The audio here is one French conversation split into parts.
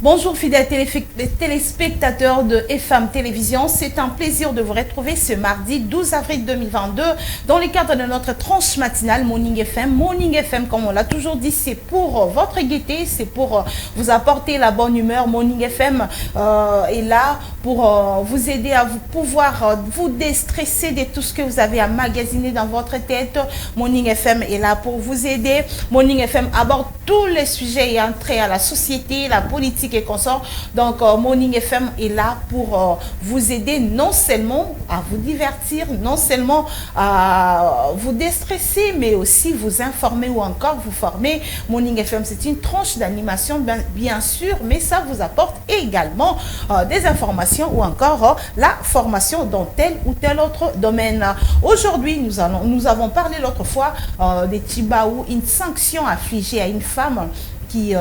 Bonjour fidèles téléspectateurs de FM Télévision, c'est un plaisir de vous retrouver ce mardi 12 avril 2022 dans le cadre de notre tranche matinale Morning FM. Morning FM, comme on l'a toujours dit, c'est pour votre gaieté, c'est pour vous apporter la bonne humeur. Morning FM est là pour vous aider à pouvoir vous déstresser de tout ce que vous avez à magasiner dans votre tête. Morning FM est là pour vous aider. Morning FM aborde tous les sujets ayant trait à la société, la politique et consorts. Donc Morning FM est là pour vous aider non seulement à vous divertir, non seulement à vous déstresser, mais aussi vous informer ou encore vous former. Morning FM, c'est une tranche d'animation bien sûr, mais ça vous apporte également des informations ou encore la formation dans tel ou tel autre domaine. Aujourd'hui, nous avons parlé l'autre fois des Tibaou, une sanction affligée à une femme qui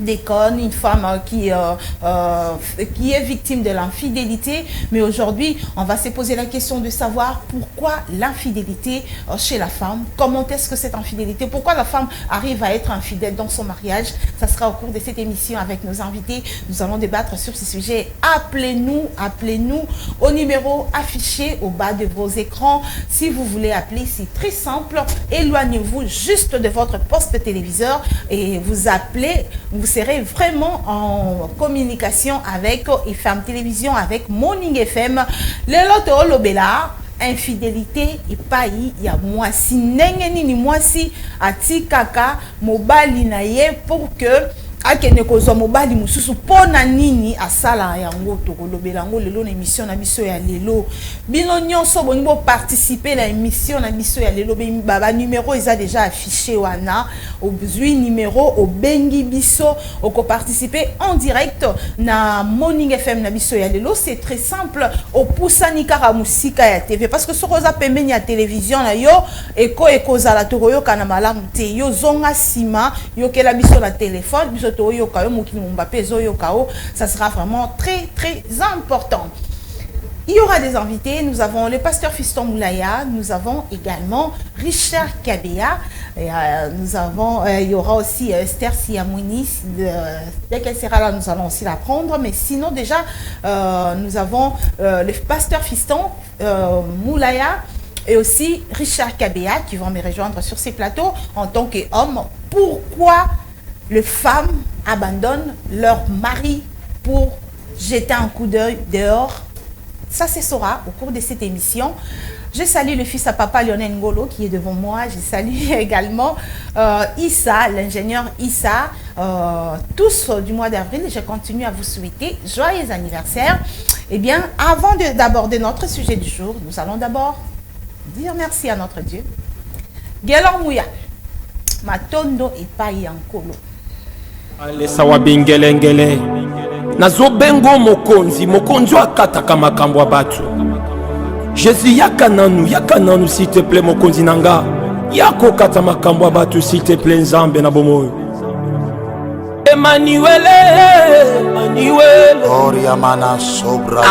déconne, une femme qui est victime de l'infidélité. Mais aujourd'hui, on va se poser la question de savoir pourquoi l'infidélité chez la femme. Comment est-ce que cette infidélité, pourquoi la femme arrive à être infidèle dans son mariage? Ça sera au cours de cette émission avec nos invités. Nous allons débattre sur ce sujet. Appelez-nous au numéro affiché au bas de vos écrans. Si vous voulez appeler, c'est très simple. Éloignez-vous juste de votre poste téléviseur et vous appelez. Vous serez vraiment en communication avec FM Télévision, avec Morning FM. Le loto lobela, infidélité et payi ya mwasi nengeni ni mwasi ati kaka mobali na ye pour que akene kozwa mobali mususu pona nini asala yango tokolobela ngo lelo na émission na biso ya lelo bino nyonso boni bo participer la émission na biso ya lelo ba numéro eza déjà affiché wana obuzui numéro obengi biso oko participer en direct na Morning FM na biso ya lelo. C'est très simple, opusani kaka musika ya TV parce que sokoza pembeni ya télévision na yo ekozala toroyo kana malamu te yo zonga sima yo kela biso na téléphone biso. Ça sera vraiment très très important. Il y aura des invités. Nous avons le pasteur Fiston Moulaya, nous avons également Richard Kabea, et, il y aura aussi Esther Siamouni. Dès qu'elle sera là, nous allons aussi la prendre. Mais sinon déjà, nous avons le pasteur Fiston Moulaya et aussi Richard Kabea qui vont me rejoindre sur ces plateaux en tant qu'homme. Pourquoi les femmes abandonnent leur mari pour jeter un coup d'œil dehors? Ça se saura au cours de cette émission. Je salue le fils à papa Lionel Ngolo qui est devant moi. Je salue également Issa, l'ingénieur Issa. Tous du mois d'avril, je continue à vous souhaiter joyeux anniversaire. Eh bien, avant d'aborder notre sujet du jour, nous allons d'abord dire merci à notre Dieu. Gelon Mouya, Matondo et Payi Ankolo. Ale sawa bingelengele nazo bengo mokonzi akataka makambo ya batu. Jésus yaka nanu s'il te plaît mokonzi nanga yako kata makambo ya batu s'il te plaît nzambe na bomoyo. Emmanuel Oriamana sobra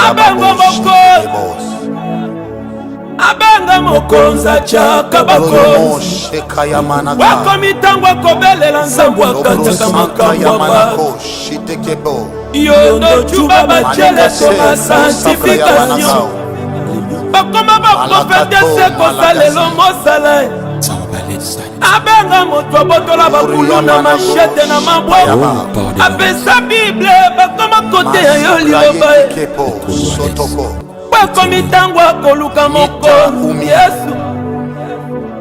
abenga mokonza chaka bakonzi wako mitango akobelela nzambu akataka makambo yondo chuba bachele soma sanctification bakoma baprofete sekosa lelo mosala abenga moto abotola bakulu na machete na maboko apesa bible bakoma kote ya yo liloba bakomi tango akoluka mokonzi Yesu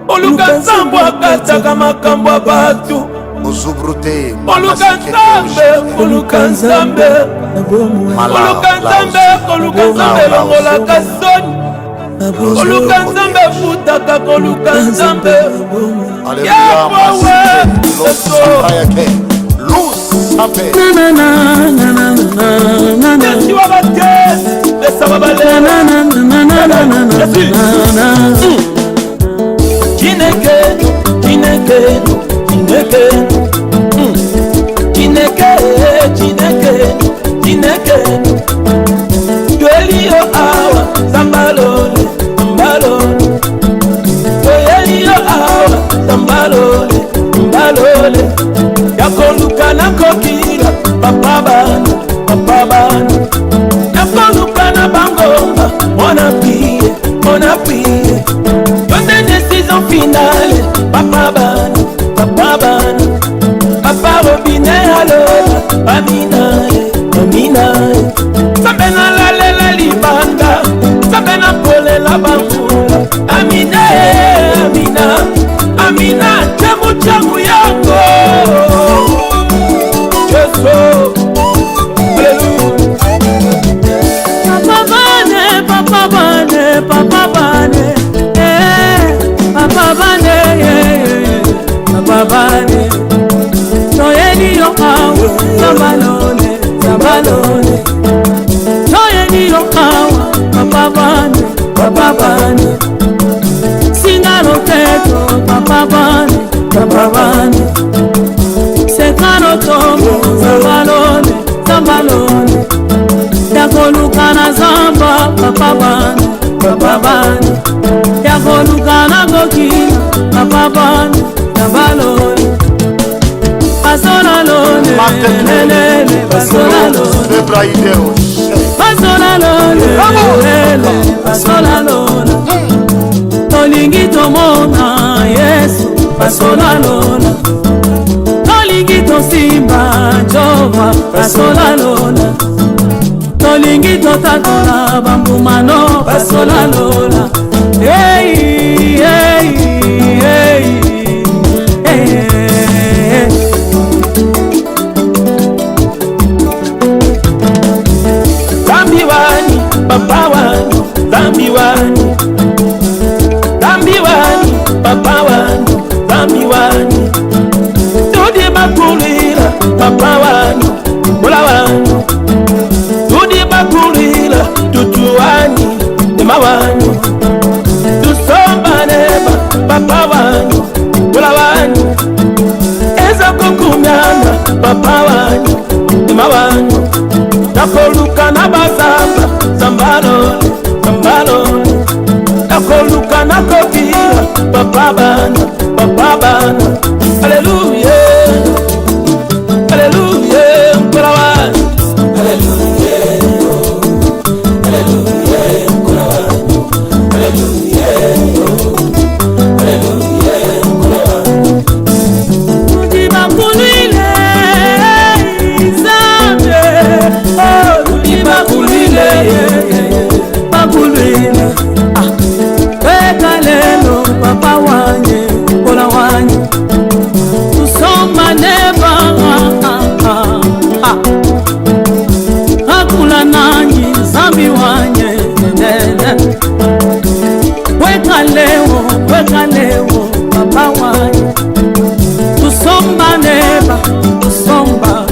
oluka nzambo akataka makambo ya batu oluka nzambe longolaka soni oluka nzambe futaka koluka nzambe yakowe esiwa bakesi besaba balena Chineke Yoelio awa Zambalole Yoelio awa Zambalole Yakoluka na kokila Papa on a prié. Donne une décision finale. Papa Bana, Papa Bana, Papa Robinet alors. Amina, Amina. Sabena la lela libanga, Sabena pole la bambula. Amina, Amina, Amina, chamu chamu yango. Yeso, Alléluia. Papa Bane, Papa Bane, Papa Bane, Papa Bane, Papa Bane. Toyeni yokawa, Zabalone, Zabalone. Toyeni yokawa, Papa Bane, Papa Bane. Singalo teto, Papa Bane, Papa Bane. Sekano tomo, Zabalone, Zabalone. Yakoluka na zamba, Papa Bane, Papa Bane. Yakoluka na gokina, Papa Bane, Zabalone. Pasola lone, lele, pasola lone. Pasola lone, lele, pasola lone. Tolingi tomona Yesu, pasola lone. Tolingi tosimba Jova, pasola lone. Tolingi totatola bambumano, pasola lone. Hey, hey, hey, hey. Papa wani, Zambi wani, Zambi wani, Papa wani, Zambi wani. Tudi bakulira, Papa wani, Bola wani. Tudi bakulira, Tutu wani, Dema wani. Tusomba neba, Papa wani, Bola wani. Eza kukumiana, Papa wani, Dema wani. Nakoluka na basamba, Zambalone, Zambalone. Nakoluka na kopira, Papa Bana, Papa Bana. Alléluia, Alléluia, Mkolawani. Alléluia, Alléluia, Mkolawani. Alléluia, Alléluia, Mkolawani. Udiba kulile, Zambe. Bakulile, bakulile. Weka lelo, Papa wanye, Bola wanye. Tusoma neba, Hakula nanyi, Zambi wanye, weka leo, Papa wanye. Tusomba neba, tusomba.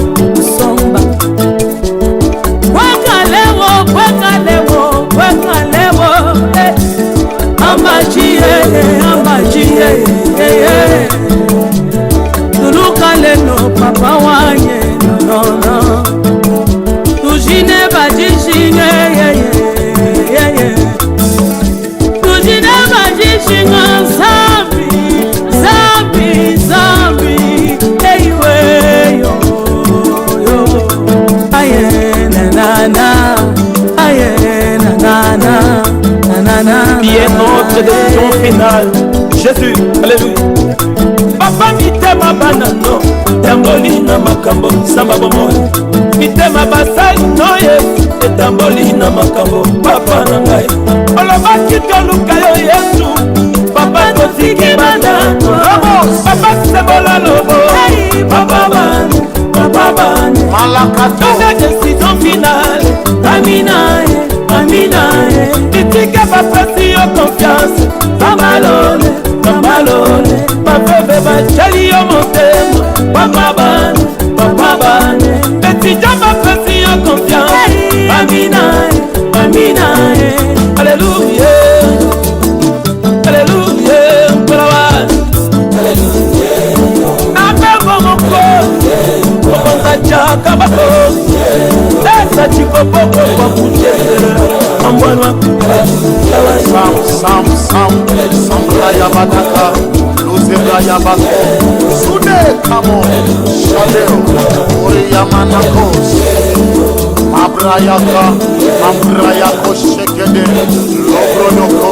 Ambajiye, Tuluka leno, Papa wanye, no. Tujine bajishine, Tujine bajishine, Zambi, ewe yo. Aye, na. Bien notre décision finale. Jésus, Alléluia. Papa mitema banano, tamboli na makambo, samba bomoyo. Mitema basali noye, tamboli na makambo, Papa nangai. Olobaki toluka yo Yesu, Papa totiki banano. Papa sebola lobo, Papa bani. Malakato. La décision finale. Amina. Itika bapesi yo confiance. Zambalone. Bafebe bachali yo motema. Papa bani. Betija bapesi yo confiance. Amina. Alléluia. Alléluia. Alléluia. Abego moko. Okonza chaka bako. Esa chiko boko kwa kuchezera. Ambwanwa. Sam Raya Badaka, Luze Raya Bako, Sude Kamo, Shadeo, Ori Yamanakos, Abrayaka, Mambraya koshekede Lobronoko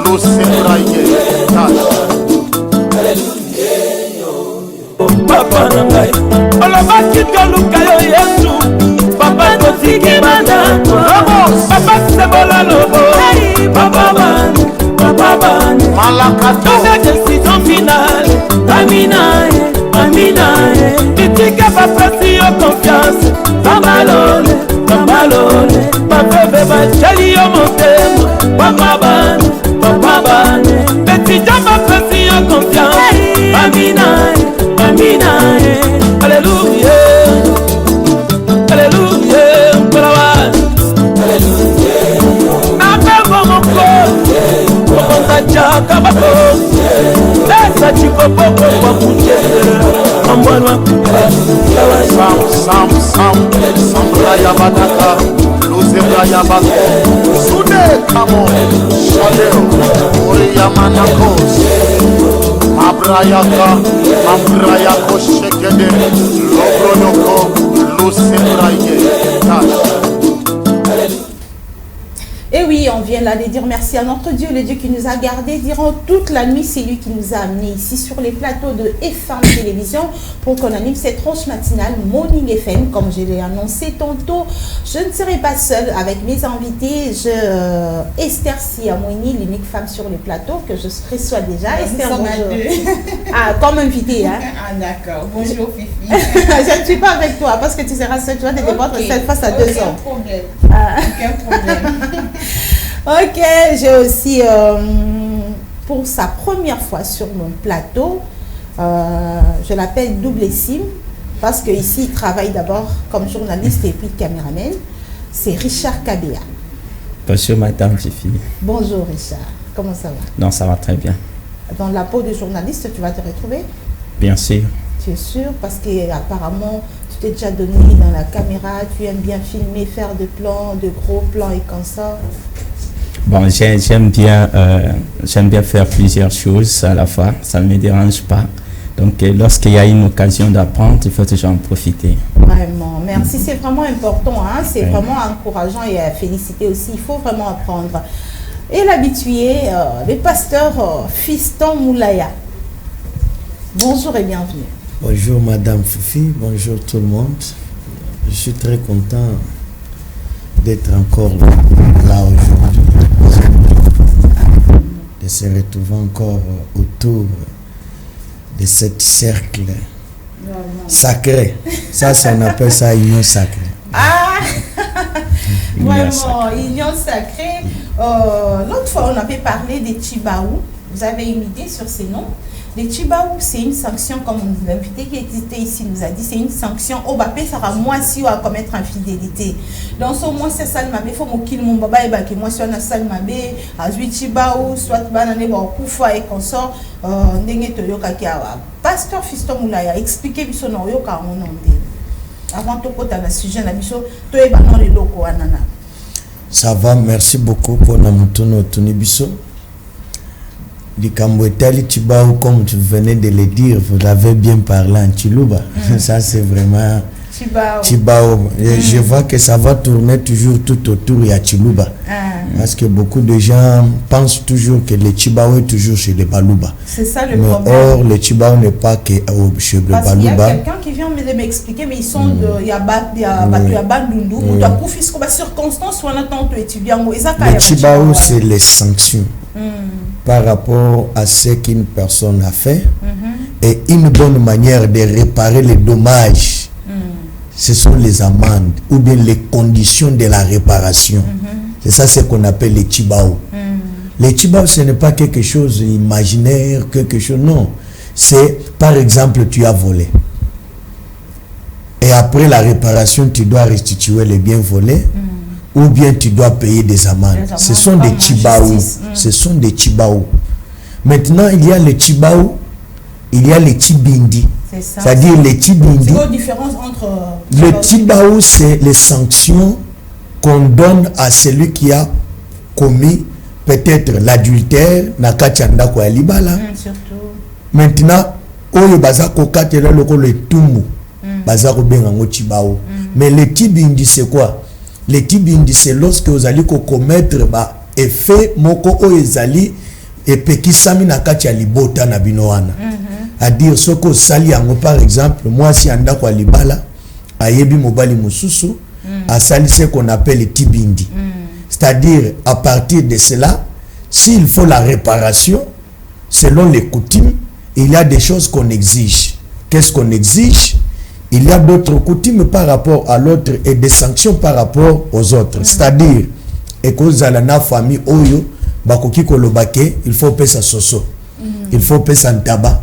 Lusebraye Papa na ngai olobaki toluka yo Yesu papa totiki bandako papa sebola lobo papa ban Malakato la décision finale amina itika bapesi yo confiance bamalole bapebe bajali yo motema papa ban betija bapesi yo confiance amina Alléluia Alléluia Abebo moko Okontacha kabako Esa chikopoko kwa kuchele Ambwanwa Sambraya Badaka Luzebraya Bako Sude Kamo Shaleo Oriya Manakos Mambraya koshekede Lobronoko Lusebraye Et oui, on vient là de dire merci à notre Dieu, le Dieu qui nous a gardés durant toute la nuit. C'est lui qui nous a amenés ici sur les plateaux de FM Télévision pour qu'on anime cette tranche matinale Morning FM. Comme je l'ai annoncé tantôt, je ne serai pas seule avec mes invités. Esther Siamouni, l'unique femme sur les plateaux que je reçois déjà. Esther, bonjour. Ah, comme invitée, hein? Ah, d'accord. Bonjour, Fifi. Je ne suis pas avec toi parce que tu seras seule. Tu vas te débattre seule face à 2 ans. Aucun problème. Ok, j'ai aussi, pour sa première fois sur mon plateau, je l'appelle Double Sim, parce qu'ici, il travaille d'abord comme journaliste et puis caméraman. C'est Richard Kabea. Bonjour madame Fifi. Bonjour Richard, comment ça va? Non, ça va très bien. Dans la peau de journaliste, tu vas te retrouver? Bien sûr. Tu es sûr? Parce qu'apparemment, tu t'es déjà donné dans la caméra, tu aimes bien filmer, faire des plans, de gros plans et comme ça. Bon, j'aime bien faire plusieurs choses à la fois, ça ne me dérange pas. Donc, lorsqu'il y a une occasion d'apprendre, il faut toujours en profiter. Vraiment, merci, c'est vraiment important, hein? C'est vraiment encourageant et à féliciter aussi, il faut vraiment apprendre. Et l'habitué, le pasteur Fiston Moulaya. Bonjour et bienvenue. Bonjour Madame Fifi, bonjour tout le monde. Je suis très content d'être encore là aujourd'hui, de se retrouver encore autour de cet cercle sacré. Ça, on appelle ça union sacrée. Ah, vraiment, union sacrée. L'autre fois, on avait parlé des Chibaou. Vous avez une idée sur ces noms? Les Chibaou, c'est une sanction, comme l'invité qui était ici nous a dit, c'est une sanction. Au Bapé, ça va moi si on va commettre infidélité. Donc, au moins, c'est ça, il faut que mon baba et que moi, si on a ça, à Chibaou, soit banane, koufa et consort, n'engé te yoka kiawa. Pasteur Fiston Moulaya, expliquez-vous son nom, yoka mon nom. Avant tout, quand on a sujet, on a dit, toi et banon les locaux, anana. Ça va, merci beaucoup pour notre Tunibiso. Du Cambouetali Chibaou, comme tu venais de le dire, vous l'avez bien parlé en Chiluba. Ça, c'est vraiment Chibaou. Je vois que ça va tourner toujours tout autour de Chiluba. Parce que beaucoup de gens pensent toujours que le Chibaou est toujours chez les Balouba. C'est ça le mais problème. Or, le Chibaou n'est pas que chez les Balouba. Parce qu'il y a quelqu'un qui vient m'expliquer, mais ils sont de. Il y a Bandundu, ou de Koufis, comme circonstance, ou en attendant étudiant. Le Chibaou, c'est les sanctions. Par rapport à ce qu'une personne a fait et une bonne manière de réparer les dommages, ce sont les amendes ou bien les conditions de la réparation. C'est ça ce qu'on appelle les Chibaou. Les Chibaou, ce n'est pas quelque chose d'imaginaire, quelque chose, non. C'est, par exemple, tu as volé. Et après la réparation, tu dois restituer les biens volés. Ou bien tu dois payer des amendes. Ce sont des Chibaou. Ce sont des Chibaou. Maintenant, il y a les Chibaou, il y a les Chibindi. C'est-à-dire les Chibindi. C'est quoi la différence entre... Le Chibaou, c'est les sanctions qu'on donne à celui qui a commis peut-être l'adultère, Nakachanda kwa libala. Surtout. Maintenant, oyo bazako katela loko le tumu. Bazako bengango Chibaou. Mais les Chibindi, c'est quoi? Les tibindi, c'est lorsque vous allez commettre ba effet moko o ezali et pekisami na kati ya libota na binoana. À dire ce que sali yango par exemple, moi si anda kwa libala, ayebi mobali mususu, à sali ce qu'on appelle tibindi. C'est-à-dire, à partir de cela, s'il faut la réparation, selon les coutumes, il y a des choses qu'on exige. Qu'est-ce qu'on exige? Il y a d'autres coutumes par rapport à l'autre et des sanctions par rapport aux autres. C'est-à-dire, et cause à la famille oyo, bakoki kolobake, il faut payer sa soso. Il faut payer sa tabac.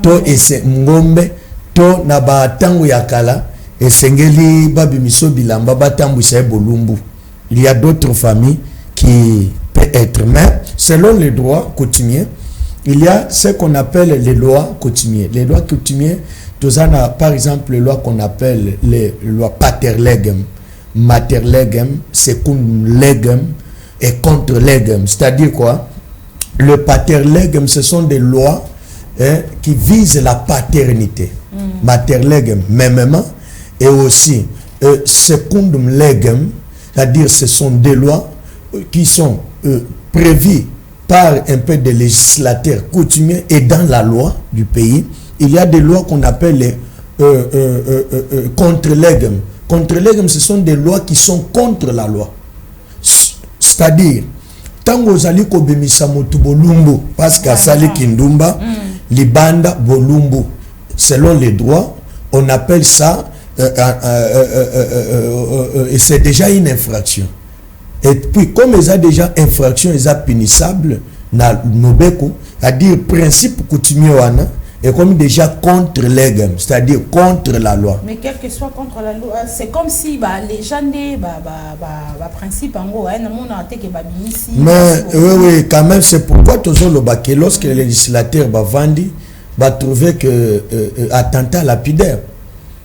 To ese ngombe, to na ba tangu yakala, et sengeli babi miso bilamba ba tangu sa bolumbu. Il y a d'autres familles qui peuvent être, mais selon les droits coutumiers, il y a ce qu'on appelle les lois coutumières. Les lois coutumières, tous en a, par exemple, les lois qu'on appelle les lois pater legem, mater legem, secund legem et contre legem. C'est-à-dire quoi? Le pater legem, ce sont des lois qui visent la paternité. Mater legem, mêmement, et aussi secundum legem, c'est-à-dire ce sont des lois qui sont prévues par un peu de législateurs coutumiers et dans la loi du pays. Il y a des lois qu'on appelle les contre legem. Contre legem, ce sont des lois qui sont contre la loi. C'est-à-dire, tango zali ko bemisa motu bolumbu, parce qu'à sali kindumba, libanda bolumbu, selon les droits, on appelle ça et c'est déjà une infraction. Et puis comme ils ont déjà infraction, ils ont punissable na nobeko, c'est-à-dire principe coutumier wana et comme déjà contre legem, c'est-à-dire contre la loi. Mais quel que soit contre la loi, c'est comme si les gens des principe en gros, mais oui, quand même, c'est pourquoi toujours le baquet, lorsque les législateurs vendent, trouver que attentat lapidaire,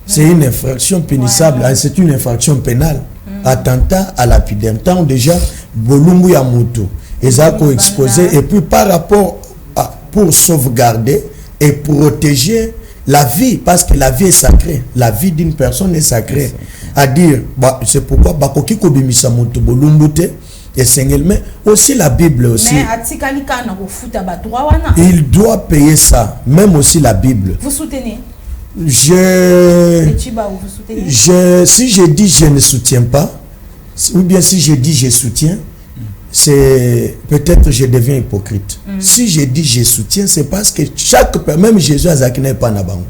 c'est une infraction punissable, c'est une infraction pénale. Attentat à lapidaire. Tant déjà, bolumbu ya moto, ils ont exposé, et puis par rapport à, pour sauvegarder et protéger la vie, parce que la vie est sacrée, la vie d'une personne est sacrée. À dire, c'est pourquoi bakoki ko bimisa moto bolumbu te, et mais aussi la Bible aussi. Il doit payer ça, même aussi la Bible. Vous soutenez? Si je dis je ne soutiens pas, ou bien si je dis je soutiens, c'est peut-être je deviens hypocrite. Si je dis je soutiens, c'est parce que même Jésus a zaki n'est pas nabango.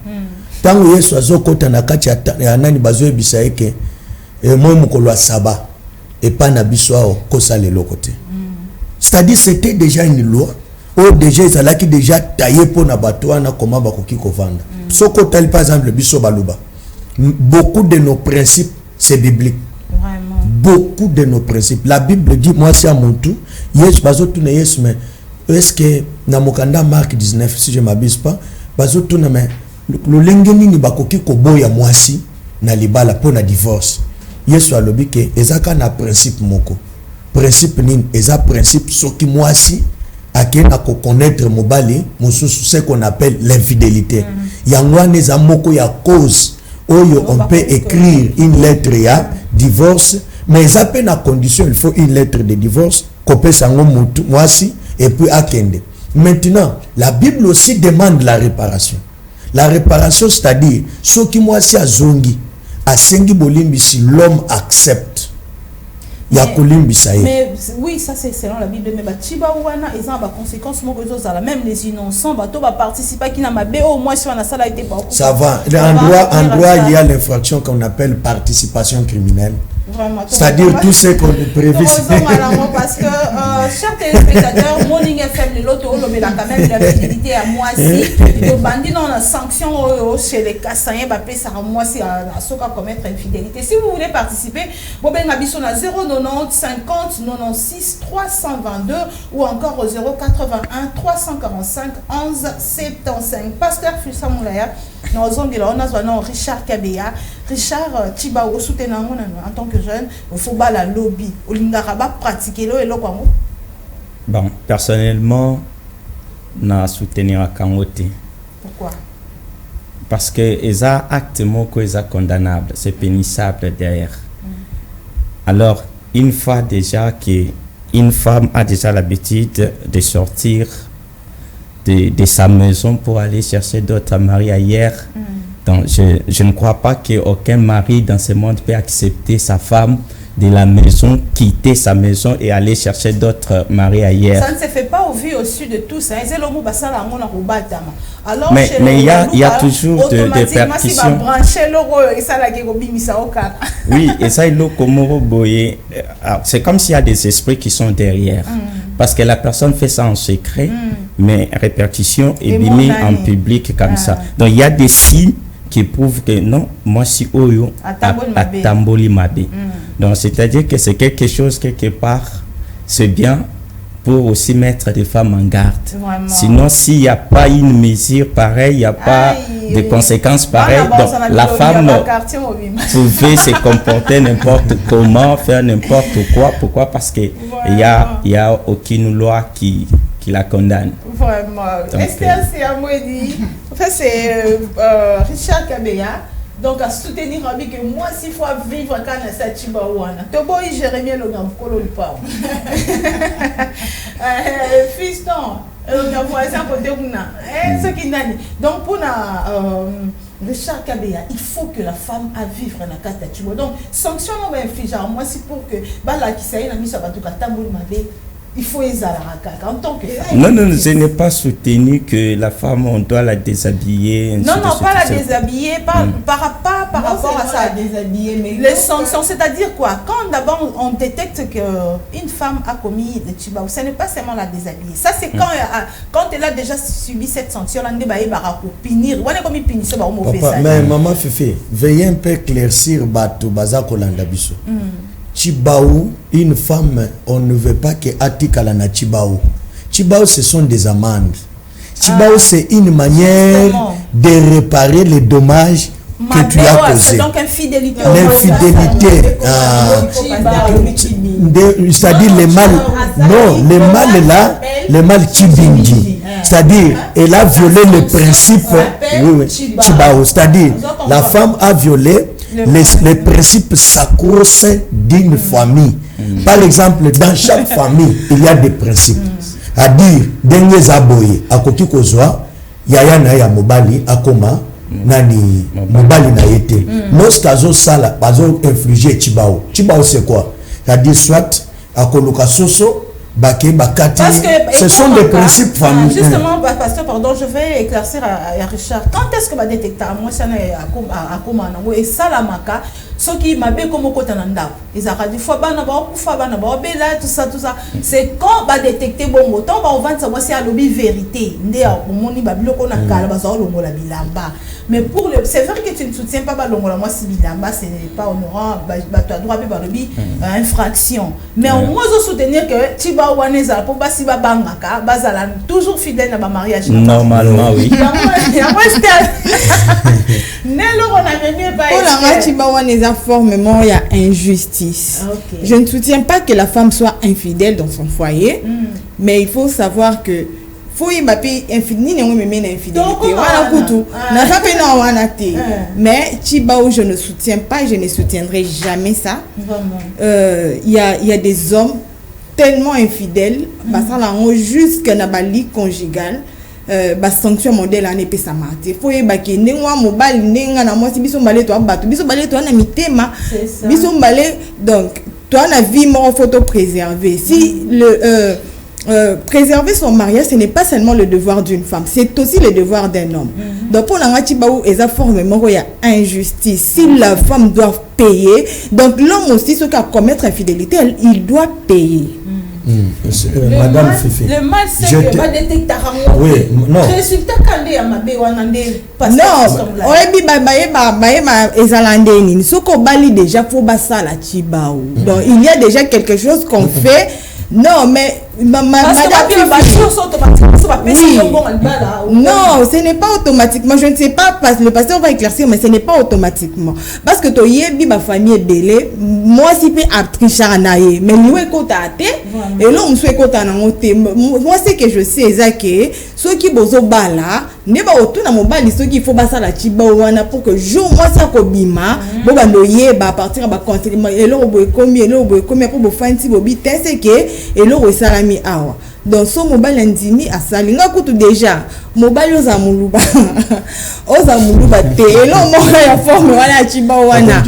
Tant que Yesu azokota na kati ya nani bazoe bisaeke et moi mukolo saba et pas na biso kosa le lokote. C'est-à-dire c'était déjà une loi. Ou déjà ils allaient déjà taillé pour na batouana comment bakoki ko vendre. Soko tel par exemple biso baluba. Beaucoup de nos principes c'est biblique. Vraiment. Beaucoup de nos principes. La Bible dit moi c'est à mon tour. Yes bazotu na yes mais est-ce que na mokanda Marc 19 si je m'abuse pas bazotu na mais le lengeni ni bakoki ko boya mwasi na libala pour na divorce. Yesu alobi ke ezaka na principe moko. Principe ni eza principe soki mwasi akena ko connaître mobali mususu ce qu'on appelle l'infidélité. Yangwa neza moko ya cause oyo on peut écrire une lettre ya divorce mais ça peut na condition il faut une lettre de divorce kopé sango mutu mwasi et puis akende. Maintenant la Bible aussi demande la réparation. La réparation c'est-à-dire soki mwasi azongi asengi bolimbi si l'homme accepte. Mais oui, ça c'est selon la Bible. Mais Chiba Wana, ils ont des conséquences. Même les innocents, ils participent à qui n'a pas au moins si on a ça été pas. Ça va. En droit, il y a l'infraction qu'on appelle participation criminelle. C'est-à-dire tout ce qu'on est prévu. Parce que, chers téléspectateurs, Morning FM, le loto, mais là quand même la fidélité à moi si. Le bandit dans la sanction chez les Kassaïens, ça à moi si à Soka commettre infidélité. Si vous voulez participer, bon ben Nabisson à 090 50 96 322 ou encore au 081 345 11 75. Pasteur Fussa Moulaya, nous avons Richard Kabea. Richard Chiba au soutien en tant que jeune, il faut pas la lobby. Au Lingaraba pratiquer le et le quoi. Bon, personnellement, na soutenir à Kangote. Pourquoi? Parce que les actes sont condamnables, c'est pénissable derrière. Alors, une fois déjà qu'une femme a déjà l'habitude de sortir de sa maison pour aller chercher d'autres maris ailleurs, donc je ne crois pas qu'aucun mari dans ce monde peut accepter sa femme de la maison, quitter sa maison et aller chercher d'autres maris ailleurs. Ça ne se fait pas au vu au su de tous. Alors, mais il y a toujours des répercussions. Oui, et ça, c'est comme s'il y a des esprits qui sont derrière. Parce que la personne fait ça en secret, mais répercussion est mise en public comme ça. Donc il y a des signes qui prouvent que non, moi si Oyo a Tamboli Mabe. Donc c'est-à-dire que c'est quelque chose quelque part, c'est bien pour aussi mettre des femmes en garde. Vraiment. Sinon, s'il n'y a pas une mesure pareille, il n'y a pas de conséquences pareilles, donc la femme pouvait se comporter n'importe comment, faire n'importe quoi. Pourquoi? Parce qu'il n'y a aucune loi qui la condamne. Vraiment. Esther Siamouedi, en fait, c'est Richard Kabeya. Donc, à soutenir Rabi que moi, s'il faut vivre quand on a cette chibaouana. Tobo, il gère bien le gambolo le pas. Fiston, on a voisin à côté de nous. Ce qui n'a ni. Donc, pour Richard Kabeya, il faut que la femme a vivre dans la carte de chibo. Donc, sanction, on va infliger. Moi, c'est pour que, la qui s'aille, la mise à Batouka, Tamboul Mabé. Il faut les en tant que femme. Non, je n'ai pas soutenu que la femme, on doit la déshabiller. Non, pas la déshabiller, par rapport à ça. Déshabiller, mais les sanctions, c'est-à-dire quoi? Quand d'abord on détecte qu'une femme a commis le chibaou, ce n'est pas seulement la déshabiller. Ça, c'est quand elle a déjà subi cette sanction, là, punir. Mais maman Fefe, veuillez un peu éclaircir Bato Bazako Landabiso. Chibaou, une femme, on ne veut pas que Atikala na Chibaou. Chibaou, ce sont des amendes. Chibaou, c'est une manière de réparer les dommages que tu as causés. Donc, infidélité. L'infidélité. C'est-à-dire le mal. Non, le mal là, le mal Chibingi. C'est-à-dire, elle a violé le principe Chibaou. C'est-à-dire, la femme a violé les principes sacros d'une famille. Par exemple, dans chaque famille, il y a des principes. À dire, dernier zaboye, à côté kozwa, yaya na ya mobali, akoma, nani, mobali na yete. Lorsqu'azo sala, bazo infliger chibao. Chibao c'est quoi? C'est-à-dire, soit, à koloka soso, ce sont des principes familiaux. Justement, pasteur, pardon, je vais éclaircir à Richard. Quand est-ce que va détecter moi ça à Komana et Salamaka ce qui m'a bien comme côté nanda ils a dit fois bana bela tout ça c'est quand va détecter bon autant va vendre ça c'est à lobby vérité ndé au moni babilo ko na kala ba za longola bilamba. Mais pour le c'est vrai que tu ne soutiens pas longola moi si bilamba c'est pas honorant ba tu as droit ba lobby infraction. Mais au moins soutenir que Tiba Waneza pour ba si ba bangaka bazala toujours fidèle à ma mariage. Normalement oui. Formellement, il y a injustice. Okay. Je ne soutiens pas que la femme soit infidèle dans son foyer, mais il faut savoir que faut y maper infidèle mais Chibao, je ne soutiens pas, je ne soutiendrai jamais ça. Il y a des hommes tellement infidèles, jusqu'à la ligue conjugale. Sanction modèle en épée sa martyr. Faut y baquer n'engwa mobile n'enga na moi si biso balé toi bato biso balé toi na mitema biso balé donc toi na vie mon photo préserver si le préserver son mariage ce n'est pas seulement le devoir d'une femme c'est aussi le devoir d'un homme. Donc pour l'angati baou eza formellement il y a injustice si la femme doit payer donc l'homme aussi ce qu'a commettre infidélité il doit payer. Madame Fifi. Le mal c'est que va détecter oui, non. Résultat quand il y a ma béwanandé parce non oyebi ba ezalande ni soko bali déjà faut basa la chibao. Donc il y a déjà quelque chose qu'on fait. Non mais Non, ce n'est pas automatiquement. Je ne sais pas, parce que le pasteur va éclaircir, mais ce n'est pas automatiquement. Parce que tu as ma famille est belle, moi si peux tricher en aïe, mais nous écoute à te, et là on souhaite écoute à n'amoter. Moi c'est que je sais ça que ceux qui bozo bala, ne pas autour dans mon bal, ceux qui faut passer la chiba ouana pour que jour moi ça kobima, bon bah noyer bah partir bah conseiller, et là on boit combien pour vous faire un petit bobi, c'est que et là on salami awa. Donc son mobile indimi à salinga kutu déjà mobile aux amuluba te et là on a la forme voilà chiba ouana.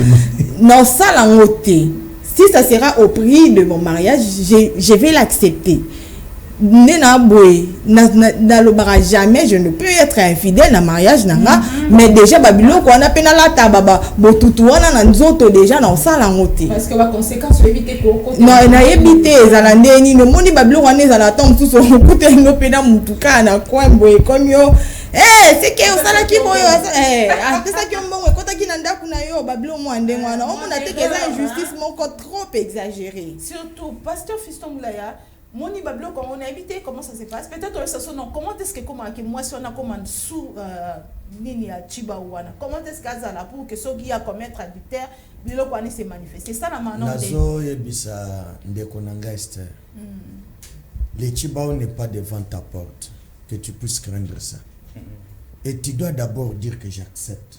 Non ça la moté. Si ça sera au prix de mon mariage, je vais l'accepter. Nena boy na le barrage jamais je ne peux être infidèle dans mariage nanga mais déjà babilo ko na pena la tababa botutu wana na nzoto déjà na osala ngote parce que la conséquence éviter ko non na éviter ezala ndeni no moni babilo wana ezala tom tout so kute no pena mutuka na kwa boy komyo c'est que osala ki boyo c'est ça qui mbongo kota ki na ndaku na yo babilo mo ndengo wana o mona te que ça injustice moko trop exagéré surtout pasteur Fiston Moulaya. Moni Bablo, quand on a évité, comment ça se passe? Peut-être ça sonne. Comment est-ce que moi si on a commandé sous Nini à Chibaouana? Comment est-ce qu'elle a pour que ceux qui a commettre adultère, bilo quoi se manifester? Ça la manon. Nazo yebisa ndekonanga Esther. Le Chibao n'est pas devant ta porte que tu puisses craindre ça. Et tu dois d'abord dire que j'accepte.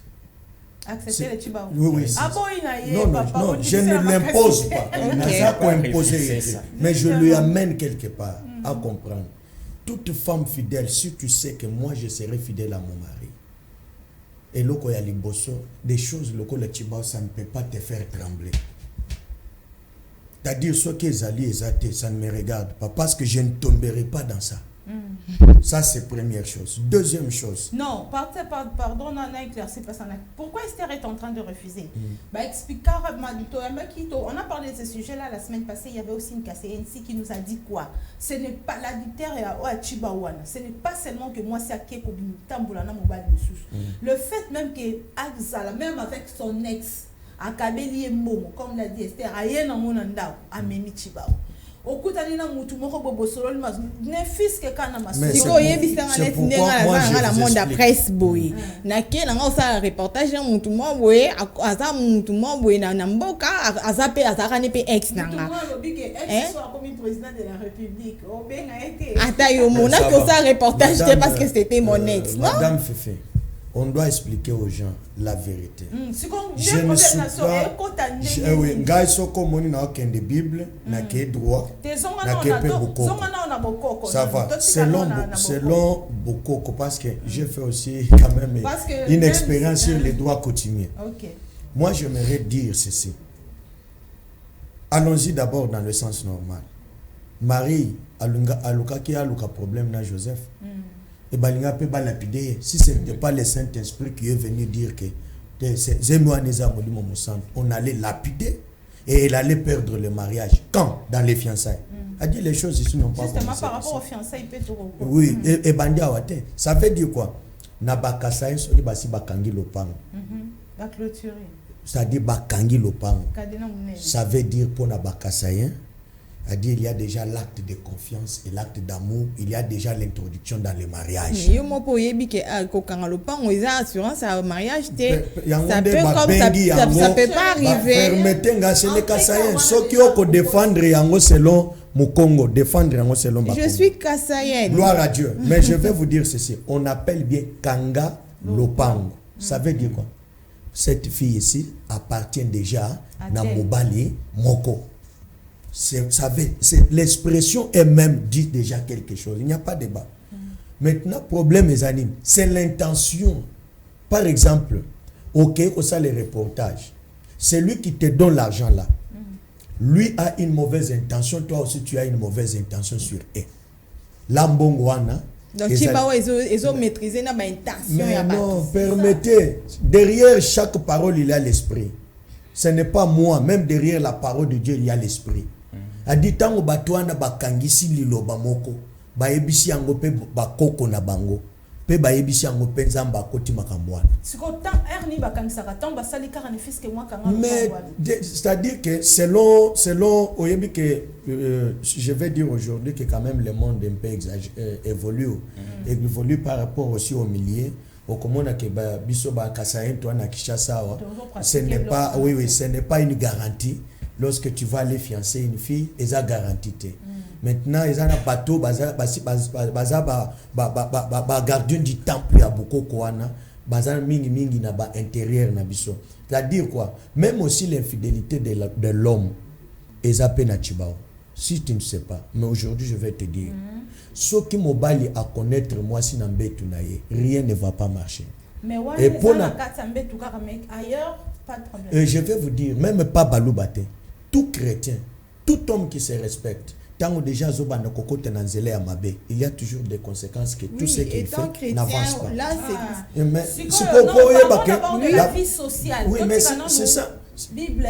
Accepter le Chibao. Oui. Non, je ne l'impose pas. Il n'a pas pour imposer. Mais je lui amène quelque part à comprendre. Toute femme fidèle, si tu sais que moi je serai fidèle à mon mari, et là, il y a les bossos, des choses, le Chibao, ça ne peut pas te faire trembler. C'est-à-dire, ce qui est allié, ça ne me regarde pas, parce que je ne tomberai pas dans ça. Ça, c'est première chose. Deuxième chose. Non, pardon, on a éclairci. Pourquoi Esther est en train de refuser? On a parlé de ce sujet-là la semaine passée. Il y avait aussi une Kasséensi qui nous a dit quoi? Ce n'est pas l'adultère à Chibaouana. Ce n'est pas seulement que moi, c'est à Keko Tamboulana Mobile. Le fait même que Axala, même avec son ex, à Kabeli et Momo, comme l'a dit Esther, à Yena Monanda, à Memi Chibaou. Au coup d'année, mutu moko bobo solo ne fils que kana masolo. Siko yebisa ngane tinga la monde presse boy. Na ke na ngausa reportage na mutu mo boy aza mutu mo boy na mboka azape azaka ne pe ex nanga. Ex soit comme président de la République. O benga été. Ata yo mona ko ça reportage c'était parce que c'était mon ex, non? Madame Fefe. On doit expliquer aux gens la vérité. Je ne suis pas... Oui, Gaï Soko Moni n'a aucun de Bible, n'a qu'un droit, n'a qu'un peu Bokoko. Ça va, selon Bokoko, parce que j'ai fait aussi quand même une expérience sur les droits coutumiers. Moi, j'aimerais dire ceci. Allons-y d'abord dans le sens normal. Marie, Aluka qui a un problème dans Joseph. Et Balinga peut pas lapider. Si ce n'était pas le Saint-Esprit qui est venu dire que on allait lapider et elle allait perdre le mariage. Quand? Dans les fiançailles. A dit les choses ici n'ont pas commencé. Justement par rapport aux fiançailles, il peut tout. Oui, et Bandia Wate. Ça veut dire quoi? Nabakasaï, so di basi bakangi lopang. La clôturer. Ça dit bakangi lopang. Ça veut dire pour Nabakasaï. Il y a déjà l'acte de confiance et l'acte d'amour. Il y a déjà l'introduction dans le mariage. Ça peut pas arriver. Permettez-moi, ce n'est qu'à ça. Ceux qui ont défendre Yango selon Mukongo, défendre Yango selon Bakongo. Je suis Kassayen. Gloire à Dieu. Mais je vais vous dire ceci. On appelle bien Kanga Lopango. Ça veut dire quoi? Cette fille ici appartient déjà à Mobali Moko. L'expression elle-même dit déjà quelque chose. Il n'y a pas de débat. Maintenant, problème mes amis, c'est l'intention. Par exemple, ok, au ça les reportages. C'est lui qui te donne l'argent là. Lui a une mauvaise intention, toi aussi tu as une mauvaise intention sur elle. Lambongwana. Donc ils ont maîtrisé notre intention. Mais non, permettez. Derrière chaque parole, il y a l'esprit. Ce n'est pas moi, même derrière la parole de Dieu, il y a l'esprit. A dit tango batwana bakangisi liloba moko ba ebisi yango pe bakoko na bango pe bayebisi yango penza mba koti makambwana. Mais c'est-à-dire que selon oyebi que je vais dire aujourd'hui que quand même le monde un peu évolue par rapport aussi au milieu. Au komona ke ba biso ba kasayen to na Kinshasa, ce n'est pas ce n'est pas une garantie. Lorsque tu vas aller fiancer une fille, ils ont garantie. Maintenant, ils ont un bateau, gardien du temple à Boko-Koana, mingi na ba intérieur na biso. C'est-à-dire quoi? Même aussi l'infidélité de l'homme, ils ont peine à Chibao. Si tu ne sais pas, mais aujourd'hui je vais te dire, ce qui m'obali à connaître moi si n'ambetu naye, rien ne va pas marcher. Mais ouais, pour ailleurs, pas de problème. Et je vais vous dire, même pas Baloubate, tout chrétien, tout homme qui se respecte, tant déjà Zobana Koko Tenanzele Amabe, il y a toujours des conséquences que tout ce qu'il fait n'avance pas. Là, c'est la vie sociale. Oui, mais c'est ça. Bible,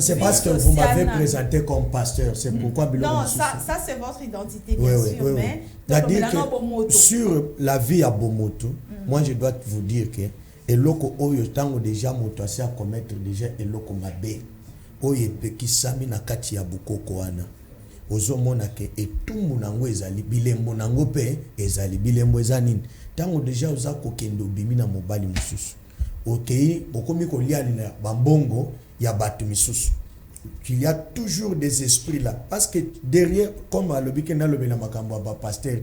c'est parce que vous m'avez présenté comme pasteur, c'est pourquoi non, ça c'est votre identité, bien sûr. Mais c'est-à-dire que sur la vie à Bomoto, moi je dois vous dire que eloko oyo tango déjà moto à commettre déjà eloko mabe oyo peki sami na kati ya bukoko wana ozomona ke etumbu nango ezali bilembo nango pe ezali bilembo ezanini tango déjà oza kokendo bimi na mobali mususu okei bokomi kolia na bambongo ya batu misusu. Il y a toujours des esprits là parce que derrière, comme à l'obikena lobena makambo ba pasteur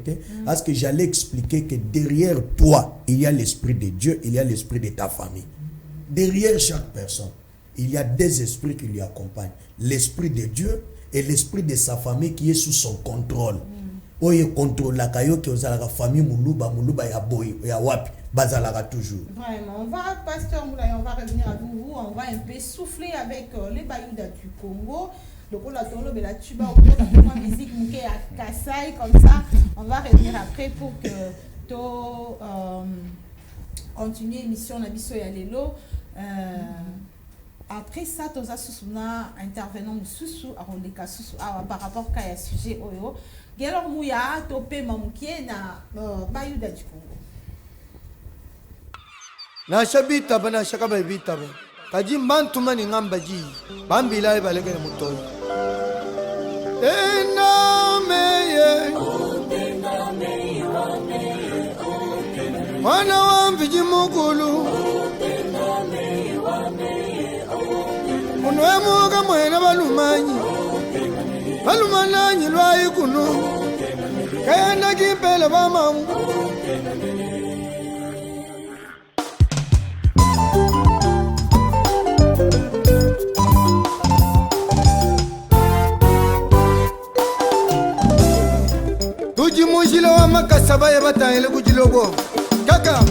parce que j'allais expliquer que derrière toi il y a l'esprit de Dieu, il y a l'esprit de ta famille. Derrière chaque personne il y a des esprits qui lui accompagnent, l'esprit de Dieu et l'esprit de sa famille qui est sous son contrôle. Oye contrôle la kayo que ozala la famille muluba ya boy ya wapi bazalaka toujours. Vraiment, on va pasteur Moulay, on va revenir à vous, on va un peu souffler avec les Bayouda du Congo. Donc on a tolo bela tuba on a musique mouké à Kassai comme ça. On va revenir après pour que to continuer l'émission Nabiso ya Lelo. Après ça, toza susuna intervenant mususu arondeka susu par rapport à sujet oyo. Gelor Mouya topé mamukie na Bayouda du Congo. Na shabita bana shakaba bita ba kaji mantu mani ngamba ji bambila e baleke na mutoyi ena meye wana wambiji mukulu unwe muga mwena balumanyi lwayi kunu kayenda kimpele bamamu Mujilo wa makasaba ya batangile kujilogo kaka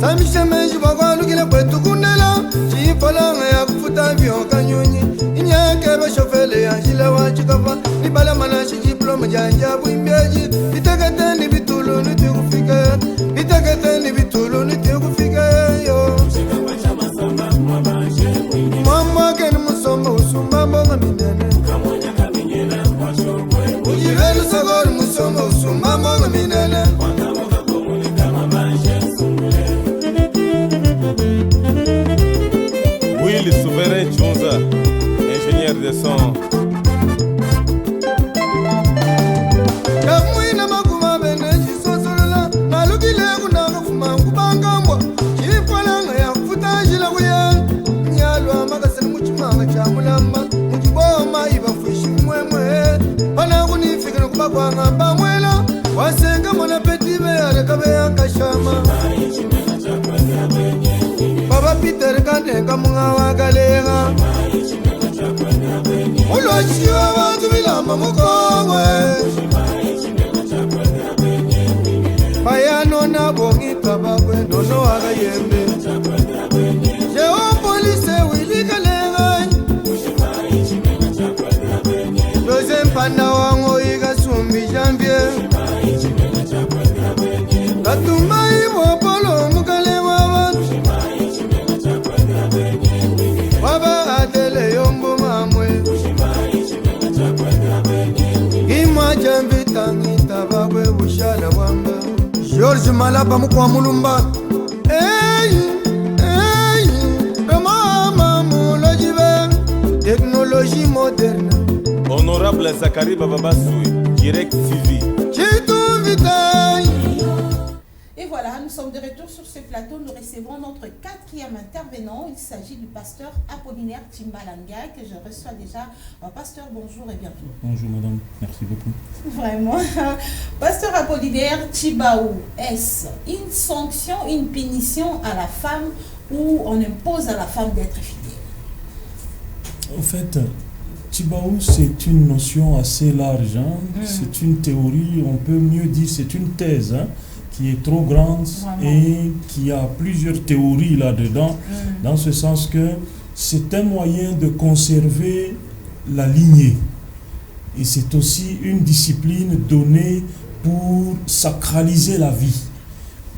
Samisha menji bagwalu kila kwetu kunela chipolanga ya kufuta vyoka nyonyi inyake bashofele ya jila wa chikafa nibala manashi diploma janja bwimbeji bitakete ni bitulu nitikufika bitakete ni bitulu nitikufika yo mama ke ni musomba usumba mbonga minene ujivelu sagori musomba usumba mbonga minene Le souverain Tchonza, ingénieur de son. Kamwina makuma beneji sosolola nalukile kunanga fumangu bangambwa chipolanga ya kufuta jila kuya nyalwa makasini muchimanga cha mulamba muchiboma ibafushi mwemwe pana kunifikira kuba kwanga bamwela wasenga mona petibe yarekabe yankashama Baba Peter Kande kamunga wakalenga Ulo chiwa watu bila George Malaba mukwa mulumba technologie moderne. Honorable Zachary Bababasoui, Direct TV. Et voilà, nous sommes de retour sur ce plateau. Nous recevons notre 4e intervenant. Il s'agit du pasteur Apollinaire Timbalanga, que je reçois déjà. Pasteur, bonjour et bienvenue. Bonjour madame, merci beaucoup. Vraiment. Pasteur Apollinaire Tibaou, est-ce une sanction, une punition à la femme ou on impose à la femme d'être fidèle? En fait, Tibaou, c'est une notion assez large. C'est une théorie, on peut mieux dire c'est une thèse qui est trop grande. Vraiment. Et qui a plusieurs théories là-dedans, dans ce sens que c'est un moyen de conserver la lignée. Et c'est aussi une discipline donnée pour sacraliser la vie.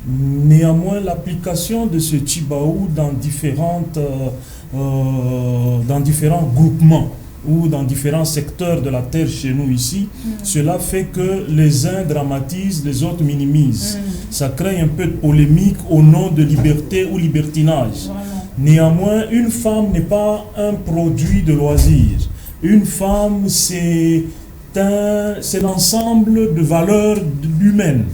Néanmoins, l'application de ce Tibaou dans différents groupements ou dans différents secteurs de la terre chez nous ici, cela fait que les uns dramatisent, les autres minimisent. Ça crée un peu de polémique au nom de liberté ou libertinage. Néanmoins, une femme n'est pas un produit de loisir. Une femme, c'est l'ensemble de valeurs humaines.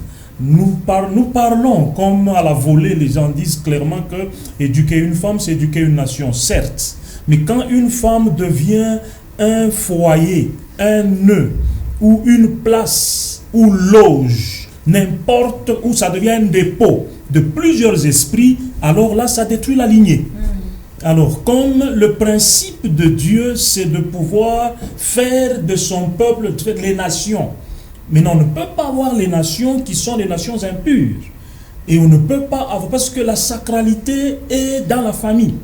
Nous parlons, comme à la volée, les gens disent clairement que éduquer une femme, c'est éduquer une nation, certes. Mais quand une femme devient un foyer, un nœud, ou une place, ou loge, n'importe où, ça devient un dépôt de plusieurs esprits, alors là, ça détruit la lignée. Alors, comme le principe de Dieu, c'est de pouvoir faire de son peuple les nations. Mais on ne peut pas avoir les nations qui sont les nations impures. Et on ne peut pas avoir, parce que la sacralité est dans la famille.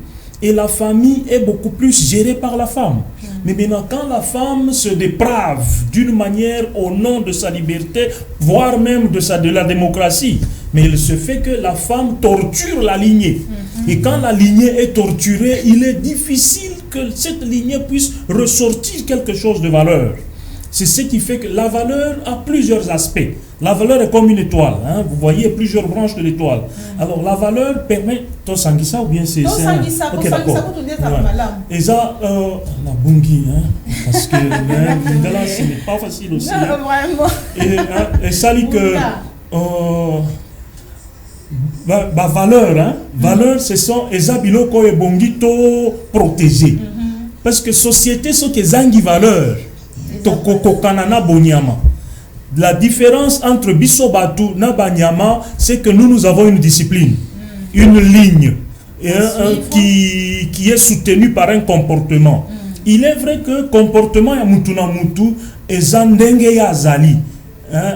Et la famille est beaucoup plus gérée par la femme. Mais maintenant, quand la femme se déprave d'une manière au nom de sa liberté, voire même de la démocratie, mais il se fait que la femme torture la lignée. Et quand la lignée est torturée, il est difficile que cette lignée puisse ressortir quelque chose de valeur. C'est ce qui fait que la valeur a plusieurs aspects. La valeur est comme une étoile. Vous voyez plusieurs branches de l'étoile. Alors la valeur permet... Toi, Sanguissa ou bien c'est... Toi, Sanguissa, ok, d'accord. Et ça, la bungi, parce que là, ce n'est pas facile aussi. Non, vraiment. Et ça dit que... valeur, ce sont les habilo ko et bongito protégés. Parce que société, sont que zangi valeur. La différence entre Bissobatu et Banyama, c'est que nous avons une discipline, une ligne qui est soutenue par un comportement. Il est vrai que le comportement ya mutuna mutu est zandenge ya zali.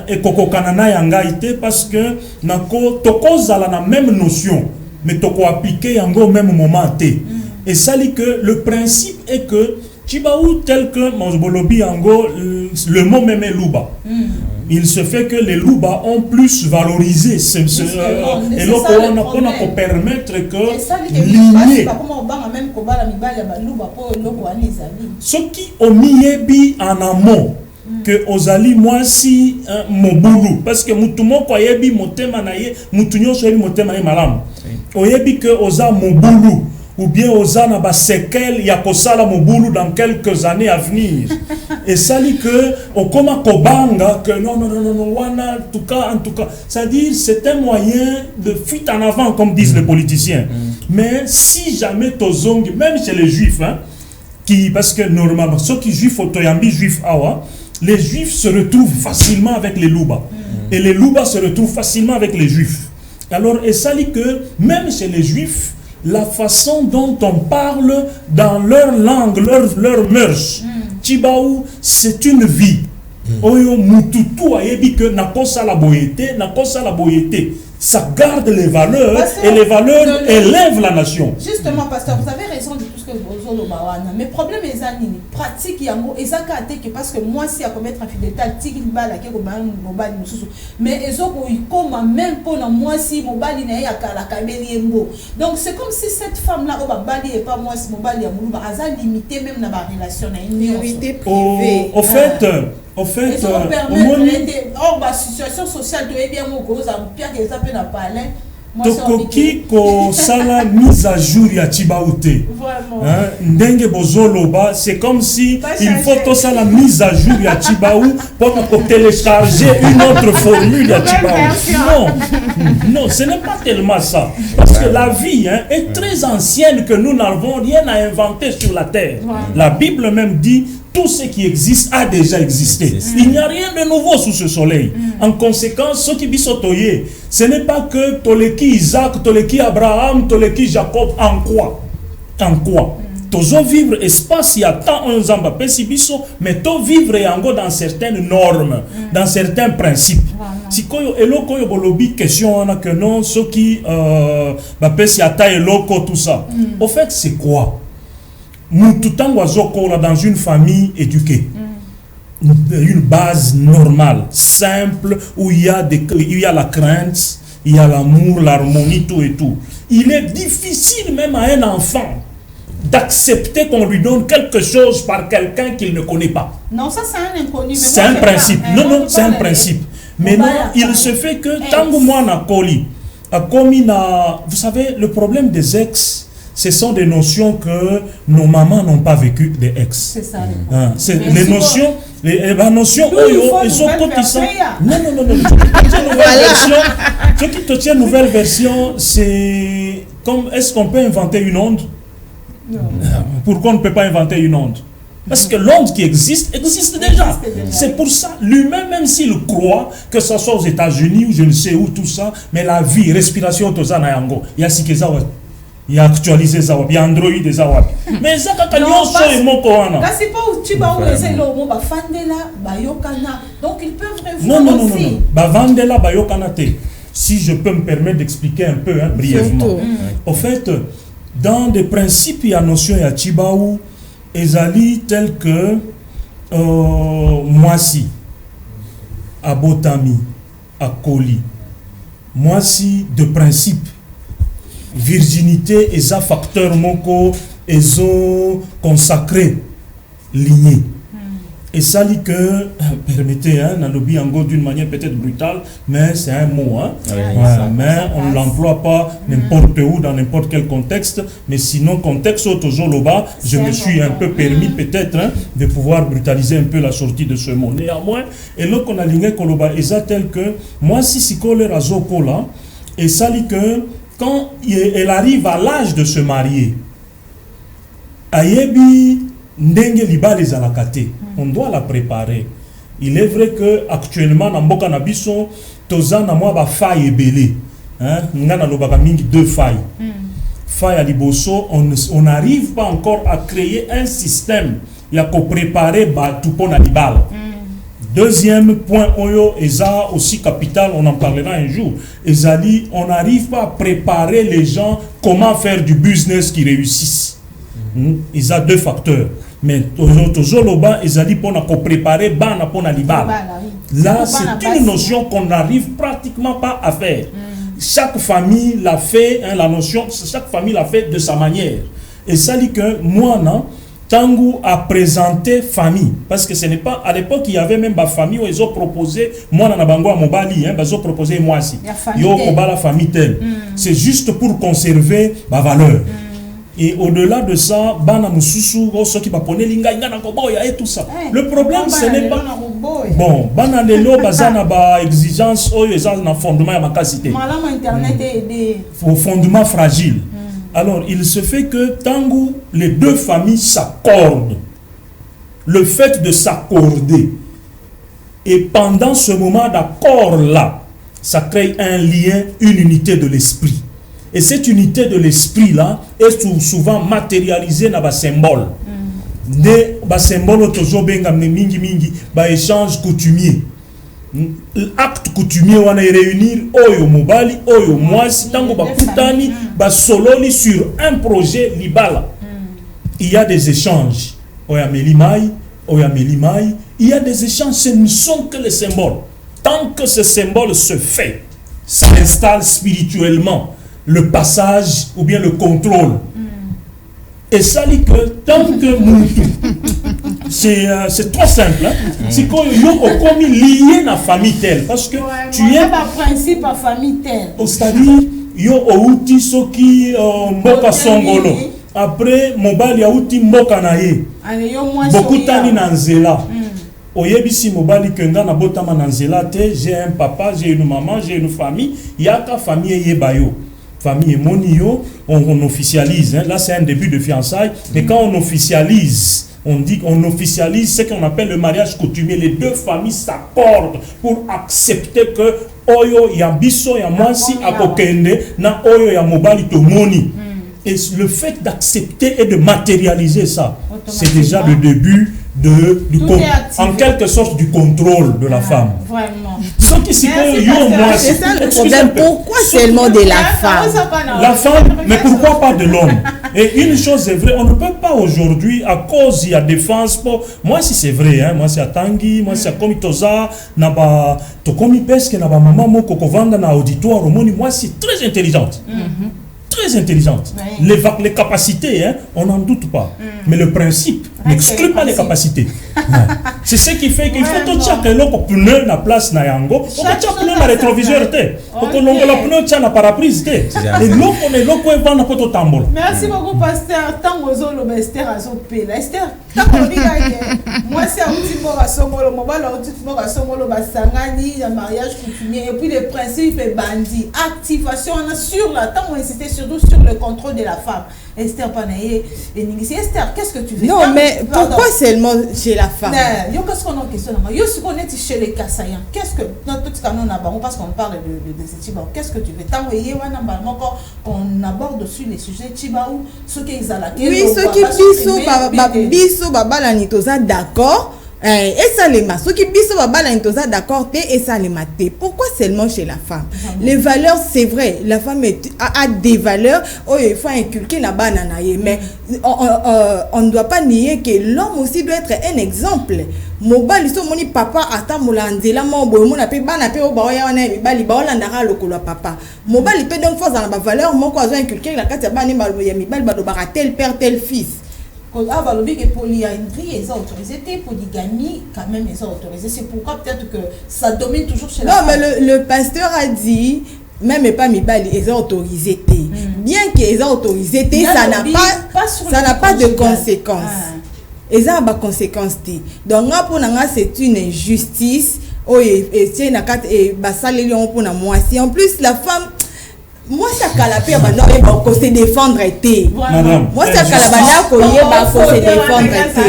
Et koko kanana yanga ite parce que nako toko zala na même notion, mais toko appliquer yango au même moment te. Et ça dit que le principe est que Tibaou tel que Monsbolobi Ango, le mot même est Louba. Il se fait que les Louba ont plus valorisé et là on a pu permettre que l'igné. Ce qui ont mis en amont que Ozali moi si Moboulou parce que Moutumo kwa yebi motema na ye Moutunyo so yebi motema ye malam. Oyebi que Oza Moboulou ou bien Ozana ba sekel ya kosala mobulu dans quelques années à venir. Et ça dit que on koma kobanga que non wana en tout cas c'est-à-dire c'est un moyen de fuite en avant comme disent les politiciens. Mais si jamais tozong même chez les juifs qui parce que normalement ceux qui juifs otoyambi juifs awa les juifs se retrouvent facilement avec les louba et les louba se retrouvent facilement avec les juifs. Alors et ça dit que même chez les juifs la façon dont on parle dans leur langue, leur mœurs. Tibaou, c'est une vie. Oyo mututu ayebi que nakosa la boyété. Ça garde les valeurs pasteur, et les valeurs élèvent la nation. Justement, pasteur, vous avez raison de tout ce que vous avez dit. Mais le problème est pratique yango ezakate parce que moi si à commettre infidélité tiki bala ke ko ban mobali mususu mais ezoko ikoma même pour moi si mobali na ya kala kabeli embo. Donc c'est comme si cette femme là oba bali et pas moi si mobali ya muluba aza limité même na ba relation na une au fait En fait, la situation sociale de bien mon cause, Pierre qui est n'a pas l'air. Tokoki ko sala mise à jour ya Chibaouté. Ndenge bozoloba, c'est comme si il faut que ça la mise à jour ya Chibaou pour télécharger une autre formule ya Chibaou. Non, ce n'est pas tellement ça. Parce que la vie est très ancienne que nous n'avons rien à inventer sur la terre. La Bible même dit tout ce qui existe a déjà existé. Il n'y a rien de nouveau sous ce soleil. En conséquence, ce qui bisotoye, ce n'est pas que Toleki Isaac, Toleki Abraham, Toleki Jacob, en quoi? En quoi? Tozo vivre espace, il y a tant un zamba pesibiso, mais to vivre yango dans certaines normes, dans certains principes. Si koyo eloko yo bolobi question on a que non, ce qui pesi ata eloko tout ça. Au fait, c'est quoi? Nous tout temps dans une famille éduquée, une base normale, simple, où il y a la crainte, il y a l'amour, l'harmonie, tout et tout. Il est difficile même à un enfant d'accepter qu'on lui donne quelque chose par quelqu'un qu'il ne connaît pas. Non, ça c'est un inconnu. C'est un principe. Non, c'est un principe. Mais non, il se fait que tant que moi n'a coli, vous savez, le problème des ex, ce sont des notions que nos mamans n'ont pas vécues des ex. C'est ça. Les notions, les notions, ils sont cotisants. Non. Ce qui te tient nouvelle version, c'est comme est-ce qu'on peut inventer une onde? Non. Pourquoi on ne peut pas inventer une onde? Parce que l'onde qui existe déjà. C'est pour ça, lui-même, même s'il croit, que ce soit aux États-Unis ou je ne sais où, tout ça, mais la vie, respiration, tout ça, il y a Sikezawa. Il y a actualisé ça, il y a Android et ça. Mais ça, quand il y a mon coana. C'est pas où tu vas où les éloignements, Fandela, Bayokana. Donc ils peuvent revoir. Non. Vandela, Bayokana. Si je peux me permettre d'expliquer un peu brièvement. Au fait, dans des principes, il y a notion à Chibaou, Ezali tel que Moisi, Abotami, Akoli. Moisi de principe. Virginité est un facteur moko et consacré lignée. Et ça dit que permettez nalobi ango d'une manière peut-être brutale, mais c'est un mot mais on ne l'emploie pas n'importe où dans n'importe quel contexte, mais sinon contexte autozoloba, je me suis un peu permis peut-être de pouvoir brutaliser un peu la sortie de ce mot. Néanmoins, et là qu'on a ligné koloba et ça tel que moi si sikole razoko là et ça dit que quand elle arrive à l'âge de se marier, Ayebi ndenge liba les alakate, on doit la préparer. Il est vrai que actuellement dans Mboka Nabiso, toza na moi ba faille ebele, ngana lobaka mingi deux failles. Faille à liboso, on n'arrive pas encore à créer un système ya ko préparer ba tout pona libala. Deuxième point, Oyo, Eza aussi capital, on en parlera un jour. Ezali, on n'arrive pas à préparer les gens comment faire du business qui réussissent. Ils ont deux facteurs. Mais Tozoloba, Ezali, pour préparer, Bana pour Libala. Là, c'est une notion qu'on n'arrive pratiquement pas à faire. Chaque famille l'a fait, chaque famille l'a fait de sa manière. Et ça dit que moi, non. Tangu a présenté famille, parce que ce n'est pas, à l'époque il y avait même ma famille où ils ont proposé, moi na bango à Mobali, ils ont proposé moi aussi. Yo la famille telle. C'est juste pour conserver ma valeur. Et au-delà de ça, bana mususu, ceux qui va poner linga inga na koboya et tout ça. Le problème ce n'est pas bon, bana lelo bazana ba exigence oyo eza na fondement ya makasité. Malam internet et au fondement fragile. Alors, il se fait que tangu les deux familles s'accordent, le fait de s'accorder, et pendant ce moment d'accord-là, ça crée un lien, une unité de l'esprit. Et cette unité de l'esprit-là est souvent matérialisée dans les symboles. Les symboles toujours benga mingi mingi, ba échange coutumier. L'acte coutumier on a réunir oyo mobali oyo mwasi tango bakutani ba sololi sur un projet libala. Il y a des échanges. Oya melimai, il y a des échanges, ce ne sont que les symboles. Tant que ce symbole se fait, ça installe spirituellement le passage ou bien le contrôle. Et ça dit que tant que Moutou c'est trop simple. Hein. C'est qu'on est comme lié na famille telle. Parce que tu es... un principe à famille telle. C'est-à-dire, yo outi soki mboka songolo. Après, mobali ya outi mboka na ye. Beaucoup tani na nzela. Oyebisi mobali kenga na botama na nzela te, j'ai un papa, j'ai une maman, j'ai une famille, yaka famille yebayo. Famille monio, on officialise. Hein. Là, c'est un début de fiançailles. Mais quand on officialise, on dit qu'on officialise ce qu'on appelle le mariage coutumier. Les deux familles s'accordent pour accepter que oyo ya biso ya mwasi akokende na oyo ya mobali to moni. Et le fait d'accepter et de matérialiser ça, c'est déjà le début en quelque sorte du contrôle de la femme. Vraiment. C'est ça le problème. Pourquoi seulement de la femme? La femme, mais pourquoi pas de l'homme? Et une chose est vraie, on ne peut pas aujourd'hui, à cause il y a défense pour... Moi, si c'est vrai, hein, moi c'est à Tanguy, moi c'est à Komitoza, naba Tokomi Peske, naba maman moko kovanda na auditoire, moi c'est très intelligente. Très intelligente. Les capacités, hein, on n'en doute pas. Mais le principe n'exclut pas les capacités. C'est ce qui fait qu'il faut tout chaque l'eau pneu na place na yango, on va chaque pneu na rétroviseur te, pour que l'on la pneu tient na paraprise te. Et l'eau on est l'eau qu'on va na poto tambolo. Merci beaucoup pasteur. Tant aux autres Esther à son pays. Esther, tant qu'on dit moi c'est un petit mot à Songolo, moi là un petit mot à Songolo, basangani, le mariage coutumier et puis les principes et bandits, activation on a sur la tant on insistait surtout sur le contrôle de la femme. Esther Panaye et Ningisi. Esther, qu'est-ce que tu veux? Non, mais pourquoi seulement chez la femme? Yo, qu'est-ce qu'on a en question? Yo, ce qu'on est chez les Kassaïens. Qu'est-ce que notre petit canon a parce qu'on parle de ces Tibao. Qu'est-ce que tu veux? Tant qu'on aborde sur les sujets Tibao, ceux qui ont la oui, ceux qui biso babala nitoza d'accord. Et ça les masses, ceux qui biso babala nitoza d'accord et ça les maté. Pourquoi seulement chez la femme? Les valeurs, c'est vrai, la femme a des valeurs. Oh, il faut inculquer la banane, mais on ne doit pas nier que l'homme aussi doit être un exemple. Mobali so moni papa ata molandela mobo mona pe bana pe obaoya wana bali baolandaka lokolo papa. Mobali pe donc force dans la valeur moko azo inculquer la kati ya bani balo ya mibali balo bara tel père tel fils. Quand avalobi que polyandrie est autorisé, polygamie quand même est autorisé. C'est pourquoi peut-être que ça domine toujours chez la femme. Non, mais le pasteur a dit même pas mibali est autorisé. Bien qu'ils soient autorisés, ça n'a pas de conséquences. Et ça a des conséquences. Donc c'est une injustice. En plus la femme moi ça calapé va se défendre été. Moi ça calabana koye va se défendre été.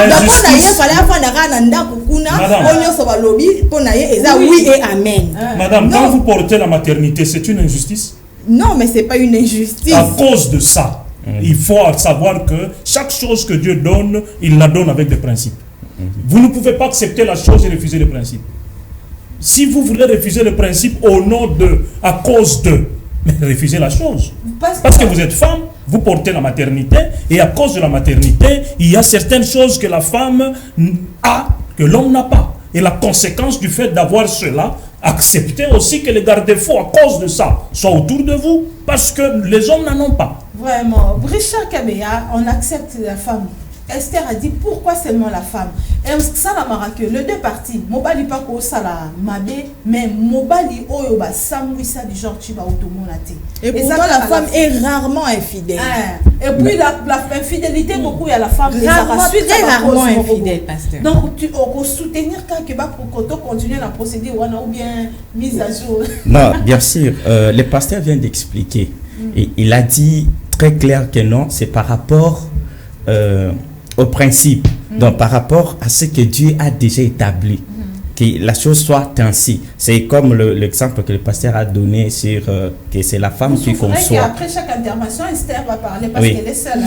D'abord d'ailleurs fallait faire nanda kukuna onyo so balobi pour naie eza oui et amen. Madame, quand vous portez la maternité, c'est une injustice? Non, mais c'est pas une injustice. À cause de ça, il faut savoir que chaque chose que Dieu donne, il la donne avec des principes. Vous ne pouvez pas accepter la chose et refuser les principes. Si vous voulez refuser le principe au nom de, à cause de, mais refusez la chose. Parce que vous êtes femme, vous portez la maternité, et à cause de la maternité, il y a certaines choses que la femme a, que l'homme n'a pas. Et la conséquence du fait d'avoir cela, acceptez aussi que les garde-fous, à cause de ça, soient autour de vous, parce que les hommes n'en ont pas. Vraiment. Richard Kabea, on accepte la femme. Esther a dit pourquoi seulement la femme. Et ça la marque les deux parties. Mobali pas ko ça la mabe, mais mobali oyo ba samui ça du genre tu vas automonate. Et pourtant la femme est rarement infidèle. Et puis la infidélité beaucoup il y a la femme très rarement infidèle pasteur. Donc tu on soutenir quand que ba pour continuer la procédure ou bien mise à jour. Non, bien sûr, le pasteur vient d'expliquer. Et il a dit très clair que non, c'est par rapport au principe, donc par rapport à ce que Dieu a déjà établi, que la chose soit ainsi. C'est comme l'exemple que le pasteur a donné sur que c'est la femme qui conçoit. Après chaque intervention, Esther va parler parce qu'elle est seule.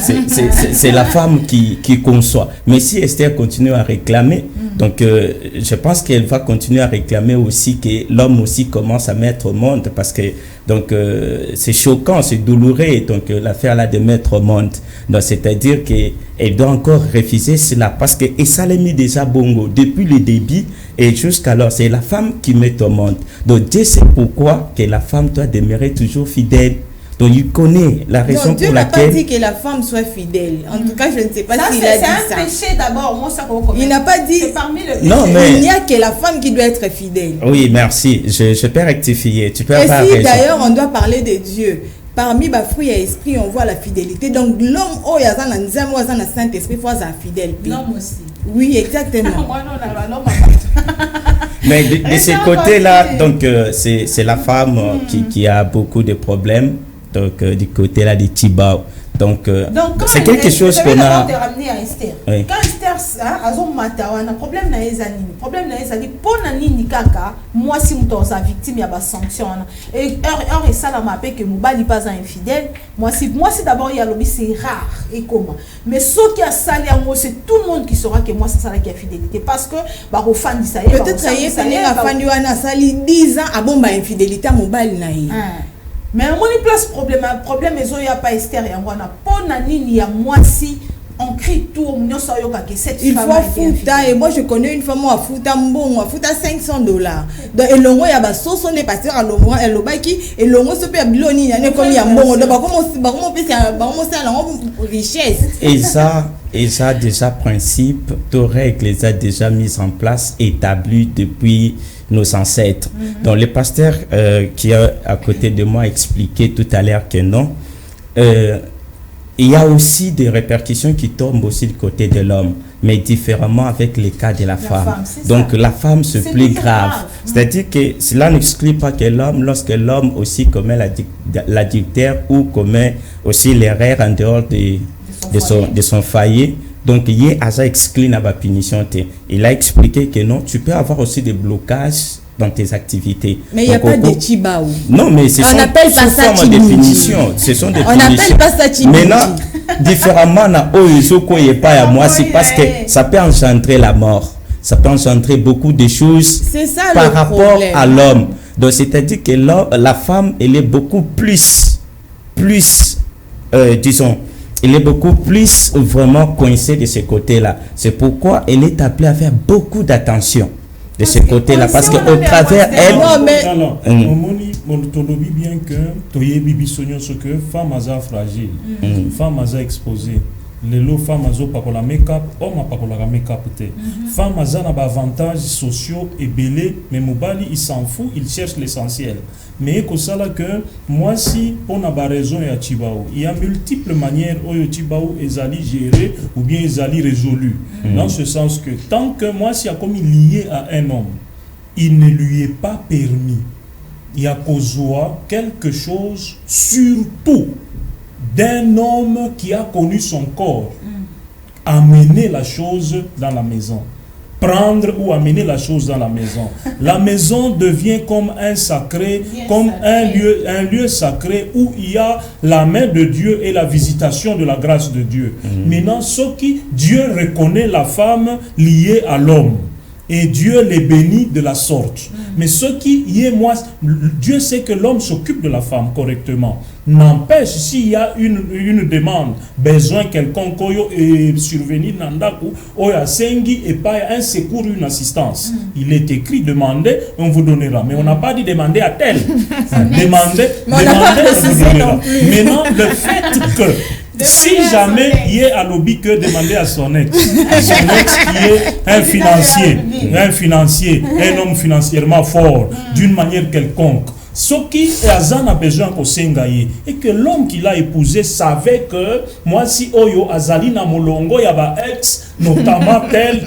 C'est la femme qui conçoit. Mais si Esther continue à réclamer, donc je pense qu'elle va continuer à réclamer aussi que l'homme aussi commence à mettre au monde, parce que donc c'est choquant, c'est douloureux, donc l'affaire là de mettre au monde. Donc c'est-à-dire qu'elle doit encore refuser cela, parce que et ça l'a mis déjà bongo depuis le début et jusqu'alors, c'est la femme qui met au monde. Donc Dieu sait pourquoi que la femme doit demeurer toujours fidèle. Donc il connaît la raison non, Dieu pour n'a pas laquelle... dit que la femme soit fidèle. En tout cas, je ne sais pas s'il a dit ça. C'est un péché d'abord. Moi, ça il n'a pas dit... C'est parmi le péché. Non, mais... Il n'y a que la femme qui doit être fidèle. Oui, merci. Je peux rectifier. Tu peux Et avoir si raison. d'ailleurs on doit parler de Dieu, parmi les fruits et esprit, on voit la fidélité. Donc l'homme, oh, il y a un Saint-Esprit, il faut être fidèle. L'homme aussi. Oui, exactement. Moi, non, l'homme. Mais de ce côté-là, donc c'est la femme qui a beaucoup de problèmes. Donc du côté-là de Tibao. Donc c'est quelque chose qu'on a... ramené à Esther. Oui. Quand Esther a un problème na ezani, problème na ezali pona nini kaka, moi si mutoza victime ya ba sanction et heure et ça la m'a que mobali pas infidèle, moi si d'abord il y a lobby c'est rare et comment. Mais ce qui a sali à moi c'est tout le monde qui saura que moi ça sala qui a fidélité parce que ba au fan d'Israël. Peut-être qu'il y a la fan du wana sali 10 ans à bon ba infidélité à mobali na yi. Mais on y place problème ils ont y a pas Esther et on a pona nini ya moi si on crie tout on y a yoka que cette il femme faut fouta et moi je connais une femme à fouta mbongo à fouta $500 donc et longo ya ba soso ne passer à longo et lobaki et longo so pe biloni ya ne comme ya mbongo donc comment c'est la richesse et ça déjà principe de règles les a déjà mises en place établies depuis nos ancêtres. Donc le pasteur qui est à côté de moi a expliqué tout à l'heure que non. Il y a aussi des répercussions qui tombent aussi du côté de l'homme, mais différemment avec les cas de la femme. Donc la femme, c'est plus grave. C'est-à-dire que cela n'exclut pas que l'homme, lorsque l'homme aussi commet l'adultère ou commet aussi l'erreur en dehors de son foyer, donc il a exclu la punition. Il a expliqué que non, tu peux avoir aussi des blocages dans tes activités. Mais il n'y a pas de Tibao. Non, mais ce sont sous forme de définition. Ce sont des on n'appelle pas ça Tibao. Maintenant, différemment, moi, c'est parce que ça peut engendrer la mort. Ça peut engendrer beaucoup de choses par rapport à l'homme. Donc, c'est-à-dire que la femme, elle est beaucoup plus disons, elle est beaucoup plus vraiment coincée de ce côté-là. C'est pourquoi elle est appelée à faire beaucoup d'attention de ce côté-là, parce qu'au travers elle... Alors, on dit bien que femme a fragile, femme a exposée. Les femmes ont pas la make-up, homme a pas la make-up. Femme a des avantages sociaux et belés, mais Mobali il s'en fout, il cherche l'essentiel. Mais que ça là que moi si on a raison et à Tibao, il y a multiples manières où Tibao est allé gérer ou bien est allé résolu. Dans ce sens que tant que moi si a comme lié à un homme, il ne lui est pas permis. Il y a besoin quelque chose surtout d'un homme qui a connu son corps, amener la chose dans la maison, prendre ou amener la chose dans la maison. La maison devient comme un sacré, comme un lieu sacré où il y a la main de Dieu et la visitation de la grâce de Dieu. Maintenant, ce qui Dieu reconnaît la femme liée à l'homme. Et Dieu les bénit de la sorte. Mais ce qui y est, moi, Dieu sait que l'homme s'occupe de la femme correctement. N'empêche, s'il y a une demande, besoin quelconque, et survenir nandaku, oya sengi et pas un secours, une assistance. Il est écrit demander, on vous donnera. Mais on n'a pas dit demander à tel. Demander, on vous donnera. Maintenant, le fait que si jamais il est à lobby que demander à son ex qui est un financier, un homme financièrement fort, d'une manière quelconque, ce qui a besoin qu'on s'engaye et que l'homme qui l'a épousé savait que moi si Oyo Azalina Molongo yaba ex, notamment tel,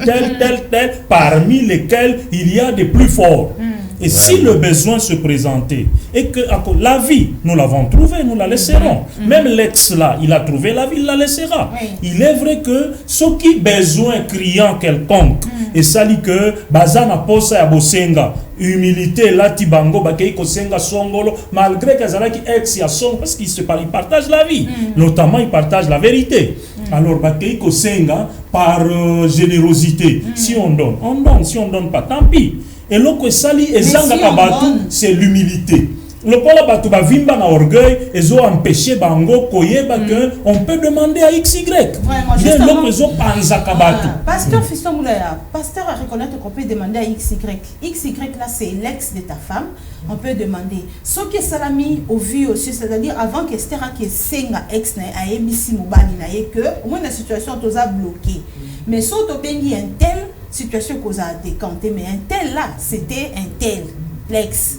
parmi lesquels il y a des plus forts. Et si le besoin se présentait et que la vie, nous l'avons trouvée, nous la laisserons. Même l'ex là, il a trouvé la vie, il la laissera. Il est vrai que ce qui besoin criant quelconque et ça dit que bazana posa ya bosenga humilité là tibango bakei kosenga songolo malgré qu'azalaki ex ya son parce qu'ils partagent la vie. Notamment ils partagent la vérité. Alors bakei kosenga par générosité. Si on donne, si on donne pas, tant pis. Et l'autre sali et zanga kabatu, c'est l'humilité. le pôle batu ba vimba na orgueil ils ont empêché bango koyeba que on peut demander à XY. Bien l'autre ils ont panzaka batu. Pasteur Fiston Moulaya, pasteur a reconnaître qu'on peut demander à XY. XY là c'est l'ex de ta femme. On peut demander. Ce qui est salami au vu aussi, c'est-à-dire avant que Esther qui senga ex na ABC mobali na que au moins la situation toza bloquée. Mais si on bengi un tel situation qu'on a décanté, mais un tel là, c'était un tel l'ex.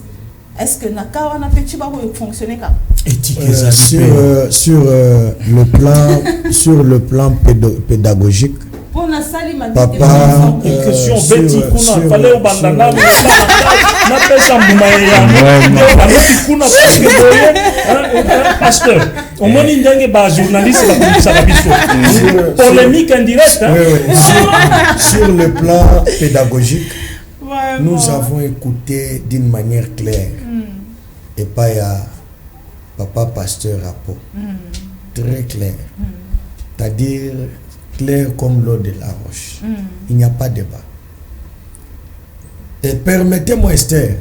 Est-ce que Naka on a petit babo fonctionner comme sur le plan pédagogique. Papa, pasteur, au moins il y a journaliste polémique indirecte. Sur le plan pédagogique, nous avons écouté d'une manière claire et pas à papa pasteur Apo, très clair, c'est-à-dire clair comme l'eau de la roche. Il n'y a pas de débat. Et permettez-moi, Esther,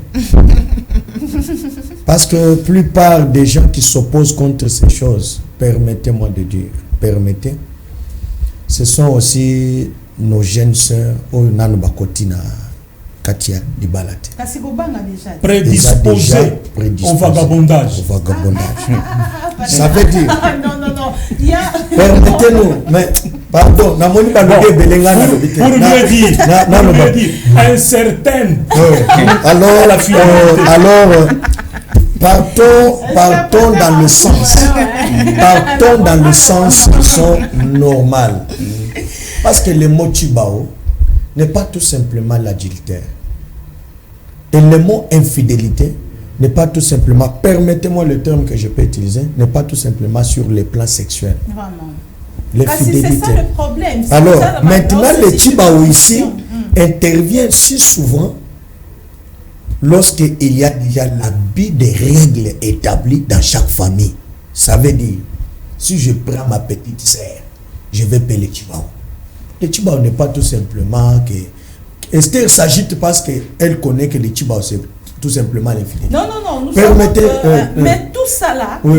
parce que la plupart des gens qui s'opposent contre ces choses, permettez-moi de dire, ce sont aussi nos jeunes sœurs, Nano Bakotina, Katia Dibalate. Prédisposés au vagabondage. Ça veut dire. Non. Permettez-nous, mais pardon, pour lui dire, incertaine. Alors, partons dans le sens. Partons dans le sens qui sont normal. Parce que le mot Chibao n'est pas tout simplement l'adultère. Et le mot infidélité n'est pas tout simplement, permettez-moi le terme que je peux utiliser, n'est pas tout simplement sur les plans sexuels. Vraiment. L'infidélité. C'est ça le problème. Alors, maintenant, le Chibao ici intervient si souvent lorsqu'il y a déjà l'abus des règles établies dans chaque famille. Ça veut dire, si je prends ma petite sœur, je vais payer le Chibao. Le Chibao n'est pas tout simplement que... Esther s'agite parce qu'elle connaît que le Chibao c'est tout simplement l'infidélité. Non, nous permettez, mais tout ça là, tout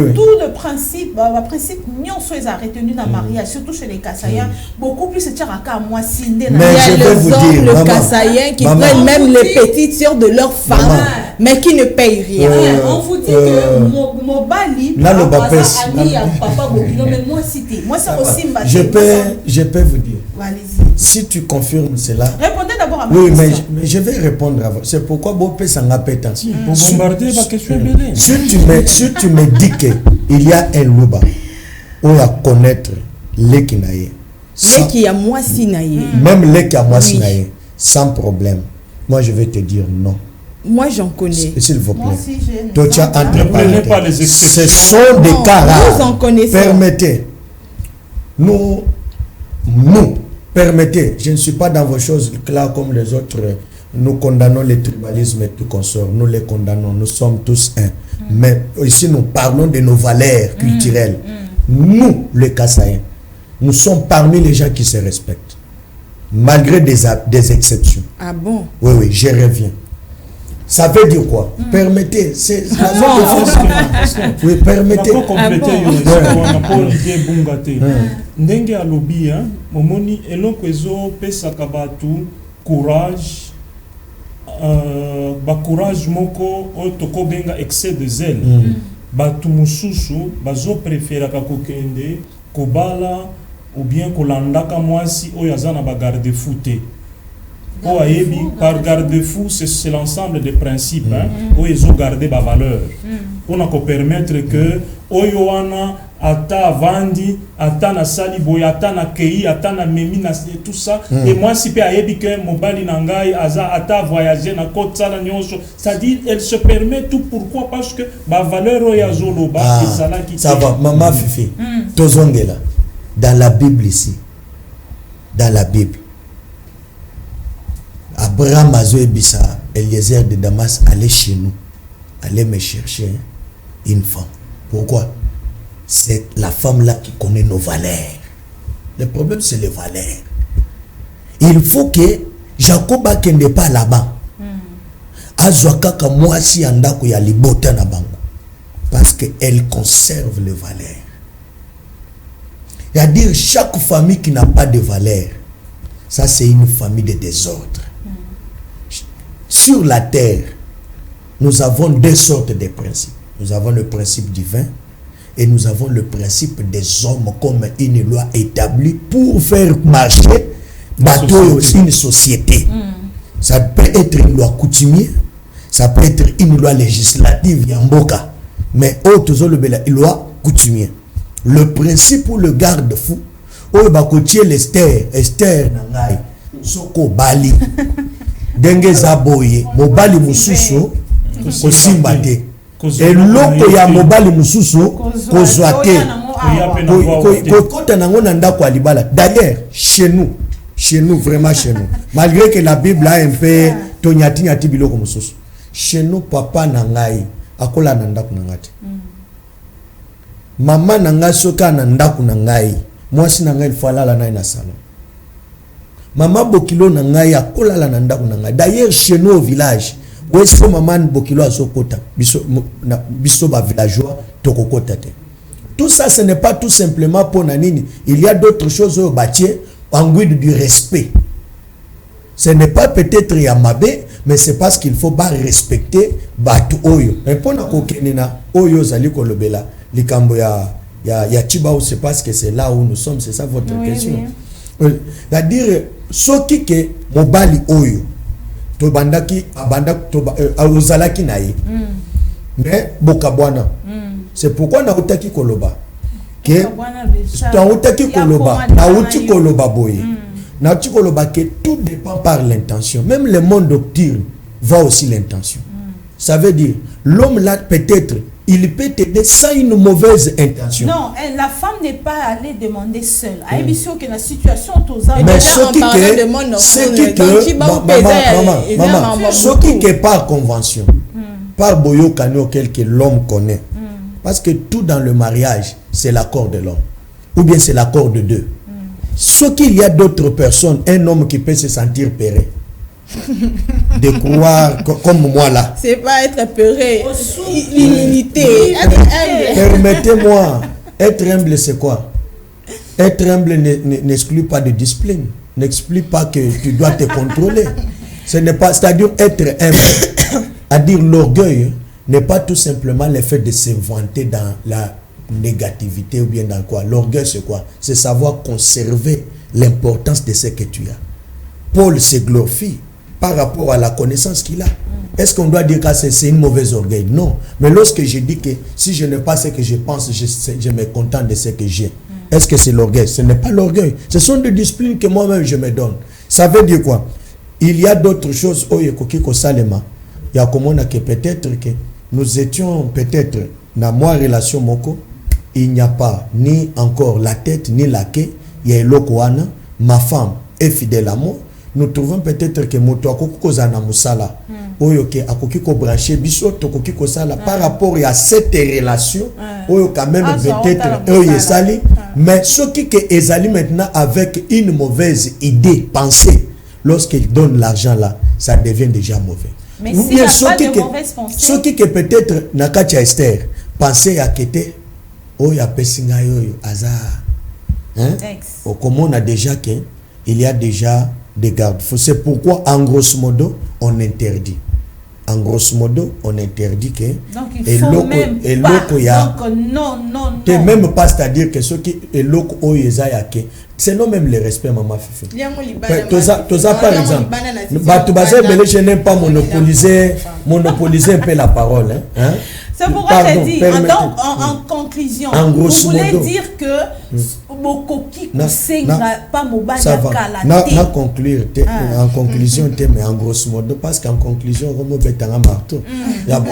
le principe, le principe, nous sommes retenus dans le mariage, surtout chez les Kassaïens, beaucoup plus c'est à moi si mais je vais vous dire, le Kassaïen qui prennent même les petites sœurs de leur femme, mais qui ne payent rien. On vous dit que mon bali, papa, mais moi cité, moi c'est aussi je peux vous dire. Allez-y. Si tu confirmes cela. Répondez d'abord à ma question. Oui, mais je vais répondre à vous. C'est pourquoi Bopé s'en appelle ainsi. Pour bombarder ma question. Si tu me dis qu'il y a un louba où il y a connaître les Kinaye. Les qui a moi sinaye. Même les qui a moi sinaye. Sans problème. Moi je vais te dire non. Moi j'en connais. S'il vous plaît. Moi aussi j'ai. Donc tu as entrepris pas les exceptions. Ce sont des cas rares. Vous en connaissez. Permettez. Nous, permettez, je ne suis pas dans vos choses là comme les autres. Nous condamnons le tribalisme et tout consort. Nous les condamnons. Nous sommes tous un. Mais ici, nous parlons de nos valeurs culturelles. Nous, les Kassaïens, nous sommes parmi les gens qui se respectent. Malgré des exceptions. Ah bon? Oui, je reviens. Ça veut dire quoi? Permettez. C'est la zone de France. Oui, permettez. Ndenge alobi momoni eloko ezo pesa kabatu courage ba courage moko o toko benga excès de zèle batu mususu bazo préférer ka kokende kobala ou bien kolandaka mwasi oyo azana ba garde fouté o ayebi par garde fou c'est l'ensemble des principes o ezo garder ba valeur on a ko permettre que oyo wana ata vandi ata na sali boya ata na kei ata na memi na tout ça et moi si pe ayebi que mobali na ngai aza ata voyager na kotsala nyonso ça dit elle se permet tout pourquoi parce que ba valeur oya zoloba ezala ki ça va maman Fifi tozongela dans la Bible ici dans la Bible Abraham azo ebisa Eliezer de Damas allez chez nous allez me chercher une femme. Pourquoi? C'est la femme là qui connaît nos valeurs. Le problème c'est les valeurs. Il faut que Jacob ne pas là-bas. Azwaka ka mwasi andako ya libota na bango. parce qu'elle conserve les valeurs. C'est-à-dire, chaque famille qui n'a pas de valeurs, ça c'est une famille de désordre. Sur la terre, nous avons deux sortes de principes. Nous avons le principe divin et nous avons le principe des hommes comme une loi établie pour faire marcher une société. Ça peut être une loi coutumière, ça peut être une loi législative, Yamboka, mais autre une loi coutumière. Le principe ou le garde-fou, au bakotier Esther nangai, soko bali, denge zaboye, mobali mususu, kosimbate. Et loko ya mobali mususu, kozwate, kota nango nanda kwa libala. D'ailleurs, chez nous, vraiment chez nous, malgré que la Bible a un peu tonyati biloko mususu, chez nous, papa nangai, akola nanda kunangate. Maman nanga soka nanda kunangai, moi si nangai il faut aller na ina salon. Maman bokilo nangai akola la nanda kunangai. D'ailleurs, chez nous au village, où est-ce que maman bokilo a sokota, biso ba villageois tokokota te. Tout ça, ce n'est pas tout simplement pour nanini. Il y a d'autres choses au bâtir en guide du respect. Ce n'est pas peut-être Yamabé, mais c'est parce qu'il faut pas respecter Batu Oyo. Et pour na Oyo Zali Kolobela, likambo ya Chibao, c'est parce que c'est là où nous sommes, c'est ça votre question. C'est-à-dire, soki ke mobali Oyo, to bandaki abanda to ozalaki naye. Mais bokabwana. C'est pourquoi na utaki koloba. Que na utaki koloba, na uti koloba boye. Na uti koloba que tout dépend par l'intention. Même le monde doctrine voit aussi l'intention. Ça veut dire l'homme là peut-être il peut t'aider sans une mauvaise intention. Non, la femme n'est pas allée demander seule. A émission que la situation mais ce qui est par convention, par boyo kano quel que l'homme connaît. Parce que tout dans le mariage, c'est l'accord de l'homme. Ou bien c'est l'accord de deux. Ce qu'il y a d'autres personnes, un homme qui peut se sentir peuré. De croire comme moi là. C'est pas être peuré. L'humilité. Permettez-moi, être humble c'est quoi? Être humble n'exclut pas de discipline. N'exclut pas que tu dois te contrôler. Ce n'est pas, c'est-à-dire être humble. À dire l'orgueil n'est pas tout simplement le fait de se vanter dans la négativité ou bien dans quoi. L'orgueil c'est quoi? C'est savoir conserver l'importance de ce que tu as. Paul se glorifie par rapport à la connaissance qu'il a. Est-ce qu'on doit dire que c'est une mauvaise orgueil? Non. Mais lorsque je dis que si je n'ai pas ce que je pense, je me contente de ce que j'ai. Est-ce que c'est l'orgueil? Ce n'est pas l'orgueil. Ce sont des disciplines que moi-même je me donne. Ça veut dire quoi? Il y a d'autres choses. Il y a comme on a que peut-être que nous étions peut-être dans moi relation moko. Il n'y a pas ni encore la tête ni la queue. Il y a l'okoana. Ma femme est fidèle à moi. Nous trouvons peut-être que moto akoko zana musala. Oyo ke akoki ko brancher biso tokoki ko sala par rapport à cette relation. Oyo quand même peut-être oyo sali. Mais ce qui que ezali maintenant avec une mauvaise idée, pensée, lorsqu'il donne l'argent là, ça devient déjà mauvais. Mais s'il n'y a pas de mauvaise pensée. Ce qui que peut-être Nakacha Esther pensait à quitter oyo apesinga oyo azar. Hein? Comme on a déjà qu'il y a déjà des garde-fous. C'est pourquoi en grosso modo on interdit. En grosso modo on interdit que donc il faut même pas. Donc non. Même pas, c'est-à-dire que ceux qui est loco oyezaya que c'est non même le respect maman fifi. Tout ça par exemple. Je n'aime pas monopoliser un peu la parole. Hein? C'est pourquoi j'ai dit, en conclusion, vous voulez dire que Bokoki pas Mobali na conclure en conclusion mais en grosso modo parce qu'en conclusion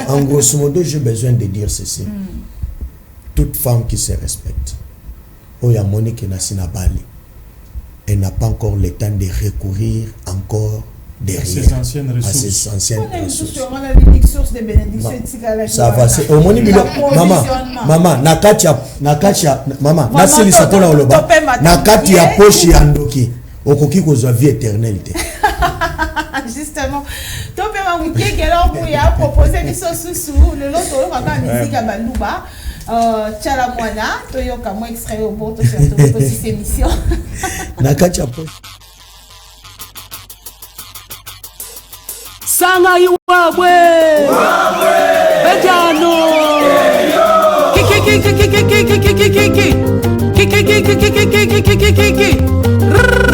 en grosso modo j'ai besoin de dire ceci. Toute femme qui se respecte, Oya Monique Nasinabali, elle n'a pas encore le temps de recourir encore derrière ces anciennes ressources. Ça va, c'est au moni bilo maman nakacha maman nasili sapona oloba nakati ya poche ya ndoki okoki kozwa vie éternelle. Justement. Donc, on a proposé des sauces sous le lot de la musique à Balouba. Tchala Moana, Toyoka, moi extrait au bord de cette émission. Sanga Iwabwe Bejano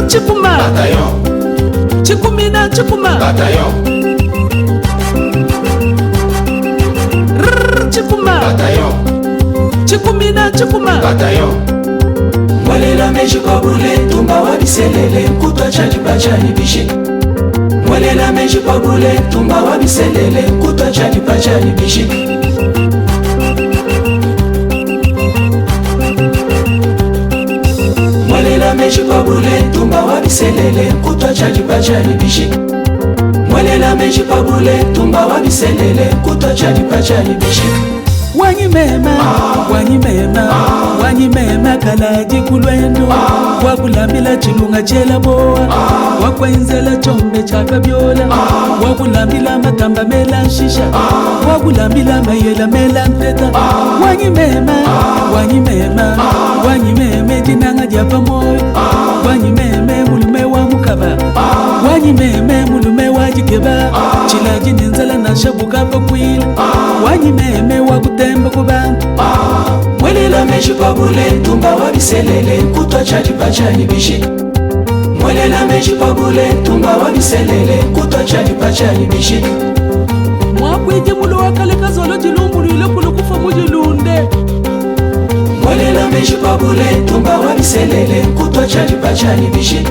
Chipuma Chikumina Chipuma Chipuma Chikumina Chipuma Mwalela meji kwa brule tumba wabiselele kutwa chali bachani bishi Mwalela meji kwa brule tumba wabiselele kutwa chali bachani bishi Mwalela meji kwa brule tumba wabiselele kutwa chali bachani bishi Mwalela meji kwa brule tumba wabiselele kutwa chali bachani bishi wanyimema kalaji kulwendo wakulambila chilunga chela boa wakwenzela chombe chakabyola wakulambila matamba mela shisha wakulambila mayela mela mpeta wanyimeme dinanga japa moyo wanyimeme mulume wa mukaba wanyimeme mulume wa jikeba chilaji nenzala na shabuka pakwila wanyimeme wa kutemba kubantu Mwalela meji kwa brule tumba wabiselele kutwa chali bachani bishi Mwalela meji kwa brule tumba wabiselele kutwa chali bachani bishi Mwakwije mulo wakale kazolo jilumbulu ile kulukufa mujilunde Mwalela meji kwa brule tumba wabiselele kutwa chali bachani bishi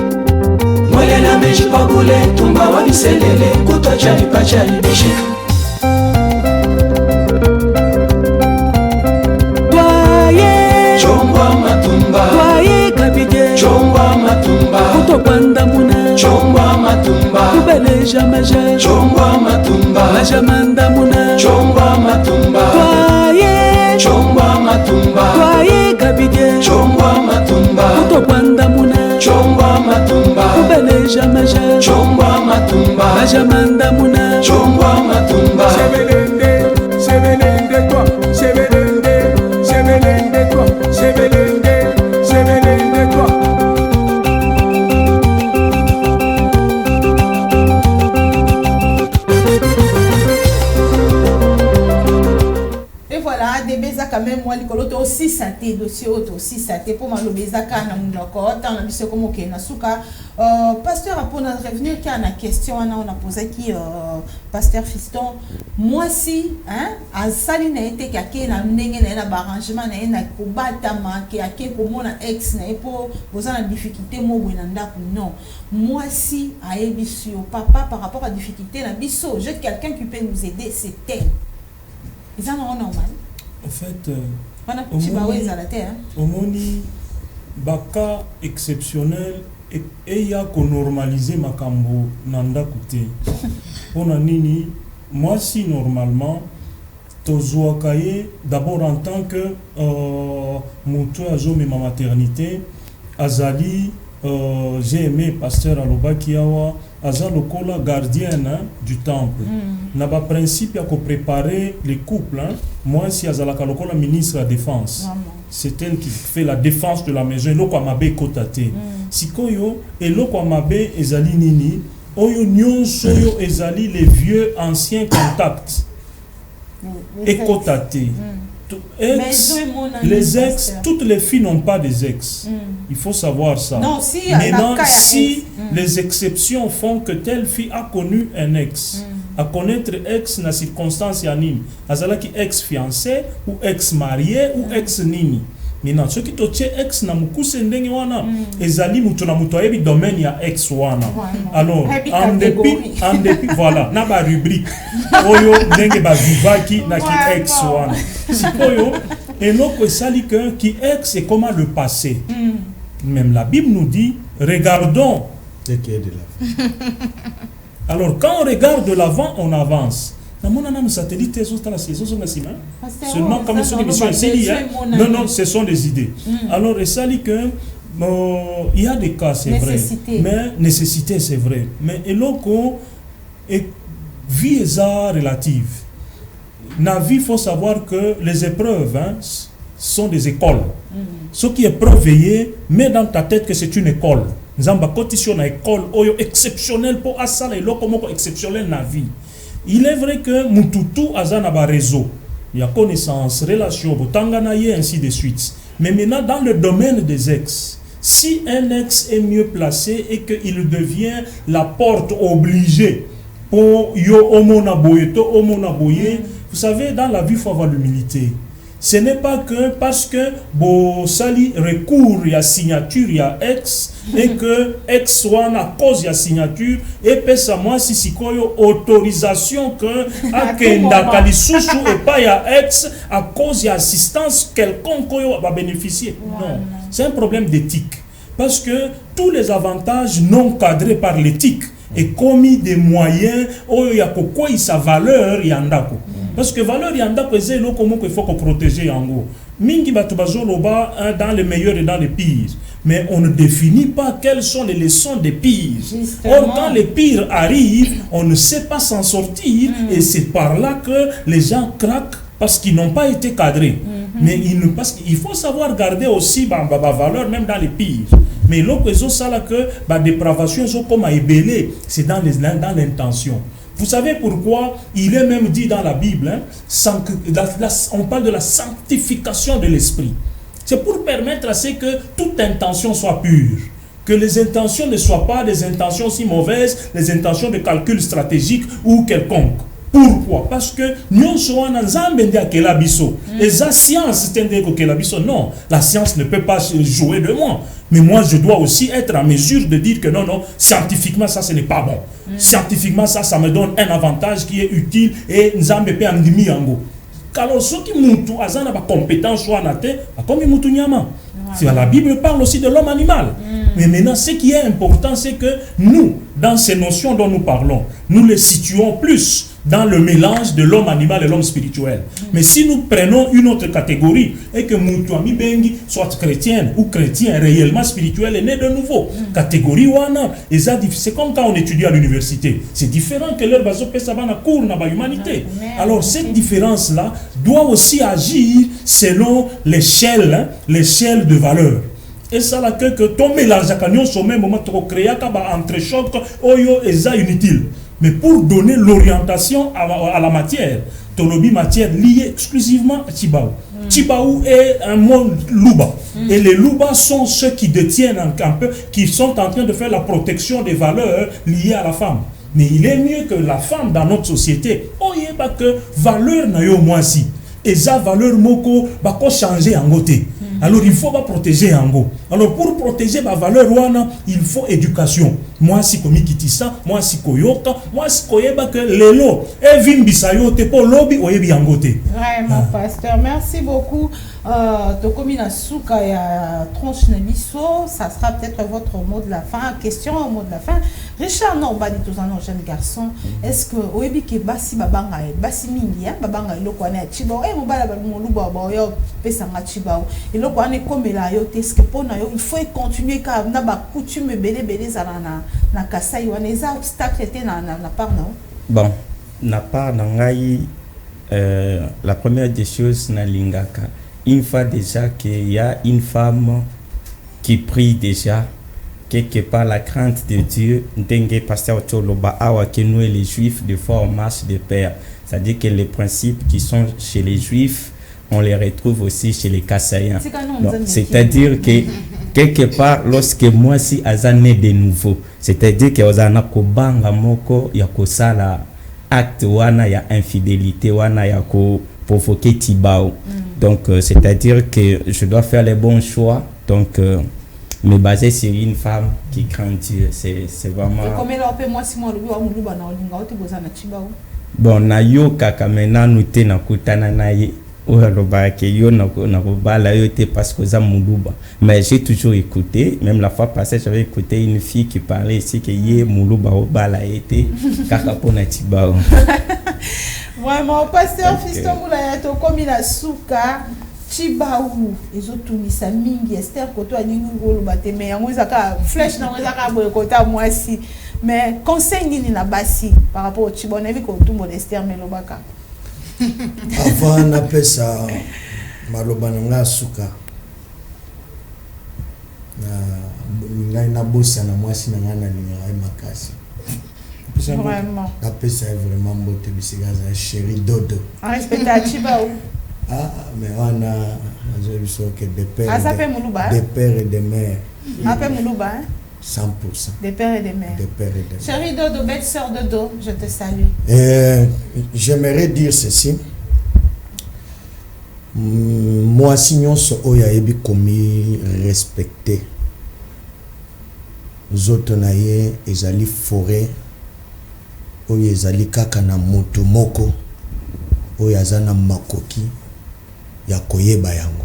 Mwalela meji kwa brule tumba wabiselele kutwa chali bachani bishi Chongwa matumba Kutopanda muna Chongwa matumba Kubeleja maja Chongwa matumba Maja manda muna Chongwa matumba Chongwa matumba Kabige Chongwa matumba Kutopanda muna Chongwa matumba Kubeleja maja Chongwa matumba Maja manda muna Chongwa matumba Sebelende toi Sebelende toi quand même moi likoloto aussi santé dossier aussi santé pour ma lobezaka na munoko tant na biso comme ke na suka pasteur a pour revenir qui a na question on a posé qui pasteur Fiston moi si hein a sali na été kake na ndenge na arrangement na kobata ma ke ake ko mona ex na pour bozana difficulté mo bwena ndako non moi si a ebisu papa par rapport à difficulté na biso j'ai quelqu'un qui peut nous aider c'est elle ils en ont normal. En fait, au moni baka exceptionnel et ya ko normaliser makambo nanda kote. Pona nini moi si normalement tozoakaye d'abord en tant que moto azo ma maternité azali j'ai aimé pasteur Aloba Kiawa aza lokola gardienne du temple. Na ba principe ya ko préparer les couples moi si azalaka lokola ministre de la défense. C'est elle qui fait la défense de la maison loko amabe kotate. Sikoyo et loko amabe ezali nini oyo nyonso yo ezali les vieux anciens contacts. Et kotate. Ex, les ex, toutes les filles n'ont pas des ex. Il faut savoir ça. Non, si, maintenant, si les exceptions font que telle fille a connu un ex, à connaître ex na circonstance anime, azalaki ex fiancé ou ex marié ou ex nini. Maintenant, ceux qui toche ex na mukuse ndenge wana, ezali mutu na mutu ayebi domaine ya ex wana. Alors, en dépit, voilà, na ba rubrique. Oyo ndenge ba vivaki na ki ex wana. Sikoyo, et l'autre sali que qui ex est comment le passé. Même la Bible nous dit, regardons. Alors, quand on regarde de l'avant, on avance. Non, satellite, seulement comme ce sont des missions ici, non, ce sont des idées. Alors, et ça dit que il y a des cas, c'est vrai. Mais nécessité, c'est vrai. Mais et l'autre, vie est relative. Dans la vie, il faut savoir que les épreuves sont des écoles. Ce qui est épreuvé, mets dans ta tête que c'est une école. Nous avons une école exceptionnelle pour Assala et l'autre exceptionnel dans la vie. Il est vrai que Mututu a un réseau. Il y a connaissance, relation, et ainsi de suite. Mais maintenant, dans le domaine des ex, si un ex est mieux placé et qu'il devient la porte obligée pour vous savez, dans la vie, il faut avoir l'humilité. Ce n'est pas que parce que Sali recourt à signature, il y a ex, et que ex soit à cause de la signature, et puis ça, moi, si autorisation que à Kenda Sousou et pas il y a ex à cause de l'assistance quelconque va bénéficier. Non, c'est un problème d'éthique. Parce que tous les avantages non cadrés par l'éthique et commis des moyens, il y a quoi sa valeur, il y a parce que valeur il y a c'est là comment il faut protéger en gros. Mingi batubazoloba dans les meilleurs et dans les pires. Mais on ne définit pas quelles sont les leçons des pires. Or, quand les pires arrivent, on ne sait pas s'en sortir et c'est par là que les gens craquent parce qu'ils n'ont pas été cadrés. Mais parce qu'il faut savoir garder aussi ma valeur même dans les pires. Mais l'autre chose, c'est là que la dépravation, comme à ébélé, c'est dans l'intention. Vous savez pourquoi il est même dit dans la Bible, on parle de la sanctification de l'esprit. C'est pour permettre à ce que toute intention soit pure. Que les intentions ne soient pas des intentions si mauvaises, les intentions de calcul stratégique ou quelconque. Pourquoi? Parce que nous sommes dans un monde qui est biso. Et la science, non, la science ne peut pas jouer de moi. Mais moi, je dois aussi être en mesure de dire que non, scientifiquement, ça, ce n'est pas bon. Scientifiquement, ça me donne un avantage qui est utile et nous avons fait un demi-ango. Alors, ceux qui ont des compétences, comme la Bible parle aussi de l'homme animal. Mais maintenant, ce qui est important, c'est que nous, dans ces notions dont nous parlons, nous les situons plus dans le mélange de l'homme animal et l'homme spirituel. Mais si nous prenons une autre catégorie et que Moutouami Bengi soit chrétienne ou chrétien réellement spirituel est né de nouveau, catégorie wana, c'est comme quand on étudie à l'université. C'est différent que leur baso pesabana cours dans l'humanité. Alors cette différence-là doit aussi agir selon l'échelle de valeur. Et ça là que ton mélange à canyon sommet moment trop créé entre choc oyo et ça inutile. Mais pour donner l'orientation à la matière, Tolobi matière liée exclusivement à Chibaou. Chibaou est un monde Luba. Et les Luba sont ceux qui détiennent un peu, qui sont en train de faire la protection des valeurs liées à la femme. Mais il est mieux que la femme dans notre société. Oh, il n'y a pas que valeur n'a eu au moins si. Et ça, valeur moko, va changer en côté. Alors il faut pas protéger en go. Alors pour protéger ma valeur il faut éducation. Moi si komi kitisa, moi si koyoka, moi si koyeba que lelo e vimbisayo te po lobby oyebi en goté. Vraiment pasteur, merci beaucoup. Tokomi na suka ya tronche na biso, ça sera peut-être votre mot de la fin, question au mot de la fin. Richard Norbani tous un jeune garçon, est-ce que oyebi ke basi babanga basi mingi ya babanga iloko na chiba e mobala ba moluba ba yo pesa nga chiba et le quoi est comme la yo est-ce que pour il faut continuer car na ba coutume belé zalana na kasai wana eza obstacle était na part non bon na part ngai la première des choses na lingaka une fois déjà qu'il y a une femme qui prie déjà quelque part la crainte de Dieu ndenge pasteur Toloba awa que nous les juifs de fois on marche de pair, c'est-à-dire que les principes qui sont chez les juifs on les retrouve aussi chez les Kassaïens. C'est-à-dire que quelque part, lorsque moi si azané de nouveau, c'est-à-dire que ozana ko banga moko ya ko sala acte wana ya infidélité wana ya ko provoquer tibao. Donc c'est-à-dire que je dois faire les bons choix. Donc me baser sur une femme qui craint Dieu, c'est vraiment. Et comment là moi si moi le wa na olinga ote bozana tibao. Bon na yo kaka mena nute na kutana na ye. Parce que mais j'ai toujours écouté, même la fois passée j'avais écouté une fille qui parlait ici que yé Moulouba Obala été Kakapona Tibao. Vraiment, pasteur Fiston Moulayato comme il a souka Chibaou ezotunisa mingi Esther koto aningi ngolo bate mais yango ezaka flèche na ezaka boye kota mwasi mais conseil nini na basi par rapport au Chibaou na vi ko tumbo Esther melobaka avant na pesa maloba nga suka na na bossa na mwasi na ngana ni makasi vraiment la pesa est vraiment beauté bisigaza chérie dodo respecta Chibaou. Ah, mais on a que des pères, des pères et des mères. Appelle Moulouba, hein? 100%. Des pères et des mères. Des pères et des mères. Chérie Dodo, belle sœur Dodo, je te salue. J'aimerais dire ceci. Moi, sinon, ce oya ebi komi respecté. Zoto na ye ezali forêt. Oya ezali kaka na moto moko. Oya zana makoki. Ya koyeba yango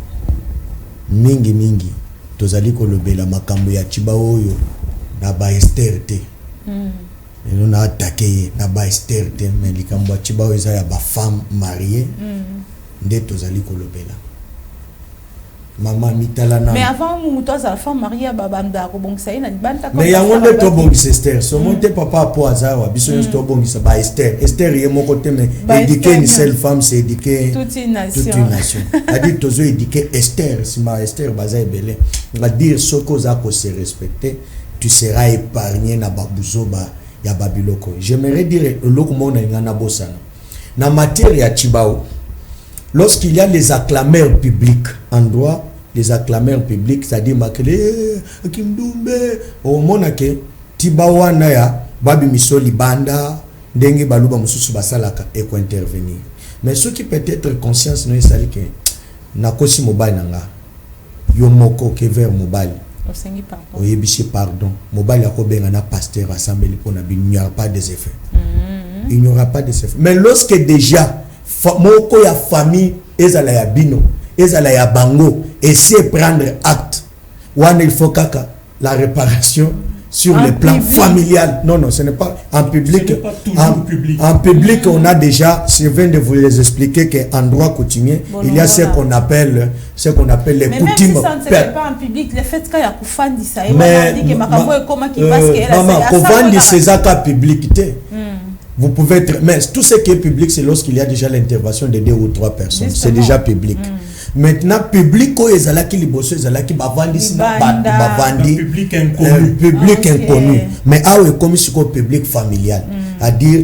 mingi tozali kolobela makambo ya Chibaou oyo na ba Esther te eno na attaquer na ba Esther te mais likambo ya Chibaou eza ya ba femme mariée nde tozali kolobela mama mitala na mais avant muto za femme mariée babanda ko bongisa ina banta ko mais yango nde to bongisa Esther so monte papa po azawa biso yo to bongisa ba Esther ye moko te mais éduquer une seule femme c'est éduquer toute une nation a dit tozo éduquer Esther si ma Esther baza ebele va dire ce que za ko se respecter tu seras épargné na babuzoba ya babiloko j'aimerais dire loko mona ngana bosana na matière ya Chibaou. Lorsqu'il y a les acclameurs publics en droit, les acclameurs publics, c'est-à-dire Makele, Kimdoumbe, au Monake, Tibawana ya, Babi Misoli Banda, Dengue Baluba Mususu Basalaka, et quoi intervenir. Mais ceux qui peut être conscients, nous savons que Nakosi Mobile Nanga, Yomoko Kever Mobile, Oyebishi pardon, Mobile Yakobenga na pasteur assemblée pour il n'y aura pas des effets. Il n'y aura pas des effets. Mais lorsque déjà, moko ya famille ezala ya bino ezala ya bango essayer prendre acte wana il faut kaka la réparation sur le plan familial. Non, ce n'est pas en public. En public, on a déjà, je viens de vous les expliquer qu'en droit coutumier, il y a ce qu'on appelle les coutumes. Même si ça ne se fait pas en public, le fait qu'il y a Koufandi, ça maman, Koufandi, c'est ça qu'à publicité. Vous pouvez être, mais tout ce qui est public, c'est lorsqu'il y a déjà l'intervention de 2 ou 3 personnes. C'est déjà public. Maintenant, public, public inconnu. Public inconnu. Mais comme si c'est public familial. À dire,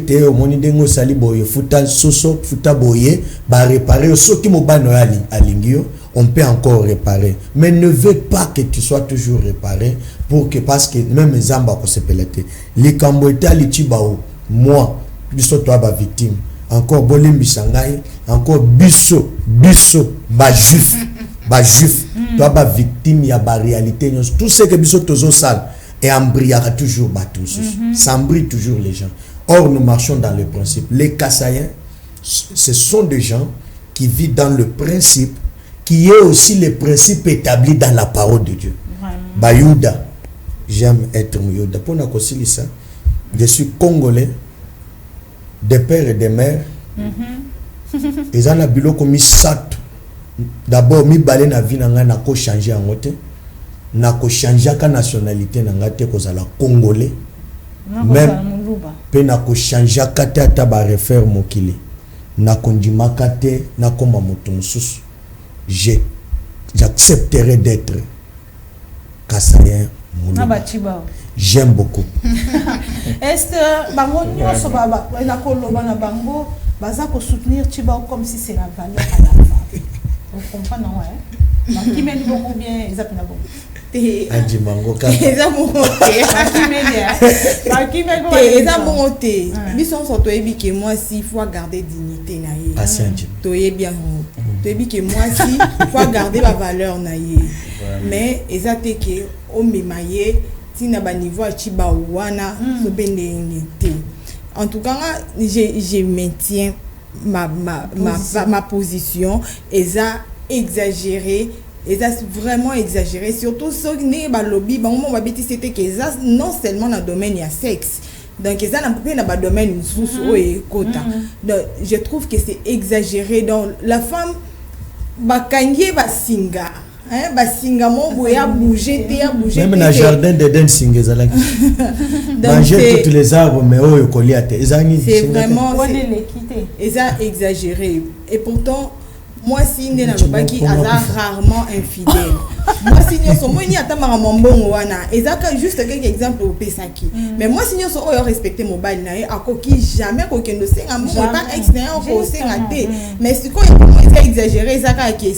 on peut encore réparer. Mais ne veux pas que tu sois toujours réparé pour que, parce que même les amba ko se pelete. Les Cambodgiens, les Chibaou, moi, biso toi ba victime. Encore Bolimbi Shanghai, encore biso, ba juif, toi ba victime, ya ba réalité. Tout ce que biso tozo sale et embriara toujours ba tous. Ça embrouille toujours les gens. Or, nous marchons dans le principe. Les Kassaïens, ce sont des gens qui vivent dans le principe, qui est aussi le principe établi dans la parole de Dieu. Bayouda, j'aime être Youda. Pour nous concilier ça, je suis congolais, des pères et des mères. Ils ont un comme sat. D'abord, mi balé na vie nanga na ko changer en côté, na ko changer ka nationalité nanga te ko la congolais. Même pe na ko changer ka ta ba refaire mokili. Na kondima ka te na koma moto mususu. J'accepterai d'être Kassaïen. J'aime beaucoup. Est-ce que bango nyonso baba na koloba na bango baza ko soutenir Chibaou comme si c'est la valeur à la femme. Vous comprenez non hein? Qui mène beaucoup bien exactement bon. Anji mango ka. Eza monté. Bison sont toyebi que moi si faut garder dignité na ye. Asianji. Toyebi bien. Toyebi que moi si faut garder la valeur na ye. Mais ezate que o memaye tina ba niveau Chibaou wana so bendengete. En tout cas, je maintiens ma position. Eza exagéré. Et ça vraiment exagéré, surtout ceux qui n'ont pas lobby, c'était que ça non seulement dans le domaine du sexe, donc ça n'a pas dans le domaine sous et quota. Donc je trouve que c'est exagéré. Donc la femme bakangie basinga basinga mo ya bouger te ya bouger même na jardin d'Eden singa zalaki manger toutes les arbres mais oyo kolia te c'est vraiment exagéré et pourtant moi si ndé na lobaki aza rarement infidèle moi si nyoso moi ni atamaka mbongo wana ezaka juste quelques exemples au pesaki mais moi si nyoso oyo respecter mobile na ye akoki jamais kokendo senga mo pas ex na yo ko senga te mais si ko exagéré ezaka ke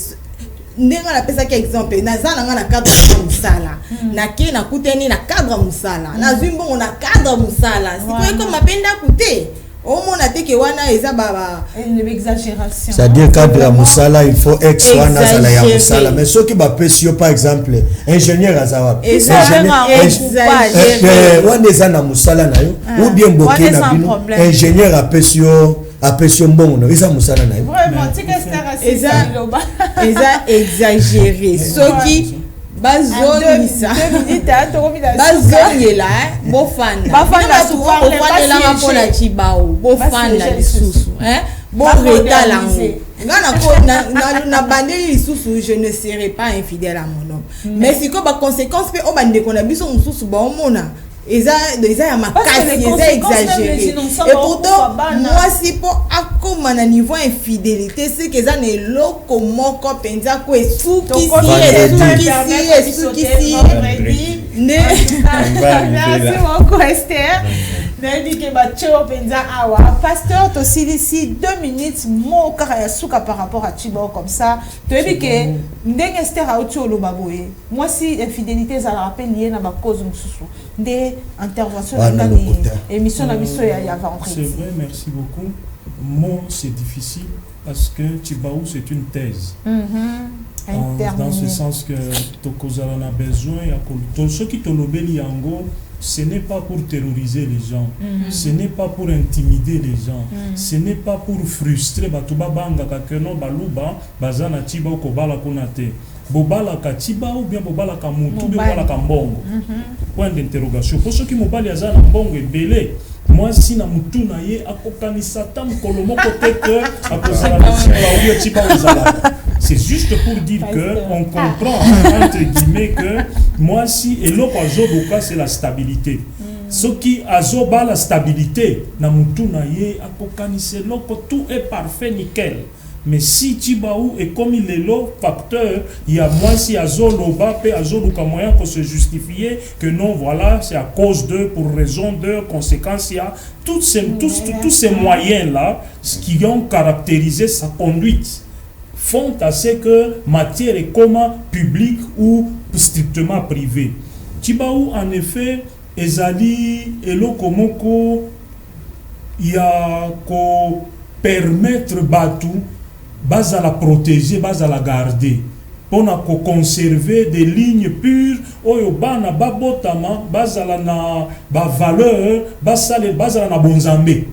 ndenge na pesa ke exemple naza nanga na cadre musala na ke na kuteni na cadre musala na zwimbo na cadre musala siko ko mapenda kute au moins a dit que wana eza baba une exagération c'est-à-dire cadre musala il faut ex wana sala ya musala mais ceux qui ba pesio par exemple ingénieur azawa wana eza na musala na yo ou bien boké na bino ingénieur a pesio mbongo na eza musala na yo vraiment tu que eza exagéré ceux qui bazongisa bazongela bofanda bofandela mpona chibao bofanda lisusu boreta lango nga na bandeli lisusu je ne serai pas infidèle à mon homme mais siko baconséquence mpe oyo bandeko na biso mosusu baomona eza ya makasi eza exagéré et pourtant mwasi mpo akoma na niveau infidélité c'est que eza na eloko moko mpenza ko esukisi merci beaucoup Esther Nadi ke bacho penza awa pasteur to ici 2 minutes mo kaka ya suka par rapport à Chibao comme ça to ebi ke ndenge Esther a ocho lo baboye moi si infidélité ça rappelle lié na ba cause mususu des interventions dans les émissions na biso ya vendredi. C'est vrai, merci beaucoup. Moi c'est difficile parce que Chibao c'est une thèse. Dans ce sens que tokozala na besoin ya ko ceux qui tolobeli yango ce n'est pas pour terroriser les gens, ce n'est pas pour intimider les gens, ce n'est pas pour frustrer batuba banga kakeno baluba bazana tiba ko bala kunate bobala katiba ou bien bobala kamutu bien bobala kambongo. Point d'interrogation pour ceux qui mobali azana mbongo ebele moi si na mutu na ye akokanisa tam kolomo côté que akozala na tiba ozala. C'est juste pour dire que on comprend entre guillemets que moi si et l'autre azoboka c'est la stabilité. Ce qui azoba la stabilité na mutu na ye akokanise loko tout est parfait nickel. Mais si Chibaou est comme il est le facteur, il y a moins si azoloba pe azoluka moyen pour se justifier que non voilà c'est à cause de pour raison de conséquences il y a tous ces moyens là qui ont caractérisé sa conduite font à ce que matière est comme public ou strictement privé. Chibaou en effet ezali elokomoko il y a ko permettre batu base à la protéger, base à la garder, pour conserver des lignes pures, oyo bana babotama, base à la na valeur, base à la bonzambe.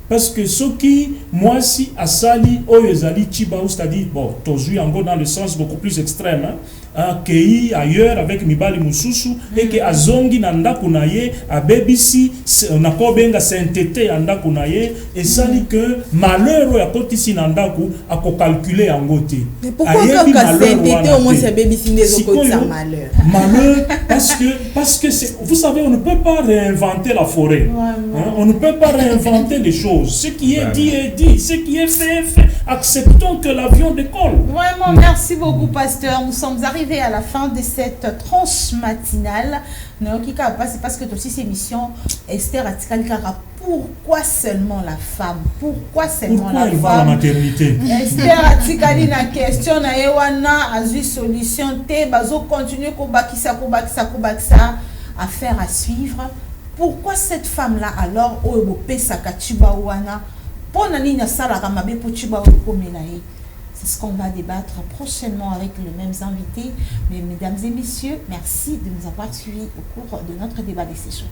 Parce que ce qui, moi si asali oyo ezali Chibao, c'est-à-dire bon, tozu encore dans le sens beaucoup plus extrême, hein, accueilli ailleurs avec mibali mususu et que azongi na ndako na ye abebisi na kobenga sainteté ya ndako na ye et sali que malheur ya kotisi na ndako ako calculer yango te. Mais pourquoi que sainteté au moins c'est abebisi ndezo kotisa malheur? Malheur parce que vous savez on ne peut pas réinventer la forêt. Hein, on ne peut pas réinventer les choses. Ce qui est dit est dit, ce qui est fait est fait. Acceptons que l'avion décolle. Vraiment merci beaucoup pasteur. Nous sommes arrivés à la fin de cette tranche matinale. C'est parce que aussi cette émission, Esther Atikalikara, pourquoi seulement la femme? Pourquoi seulement la femme? Va à la maternité. Esther Atikali na question na ewana azu solution te bazo continuer ko bakisa affaire à suivre. Pourquoi cette femme là alors oyo pesa ka Chibawana pona ni na sala ka mabe po Chibawa komenaye? C'est ce qu'on va débattre prochainement avec les mêmes invités. Mais mesdames et messieurs, merci de nous avoir suivis au cours de notre débat des sessions.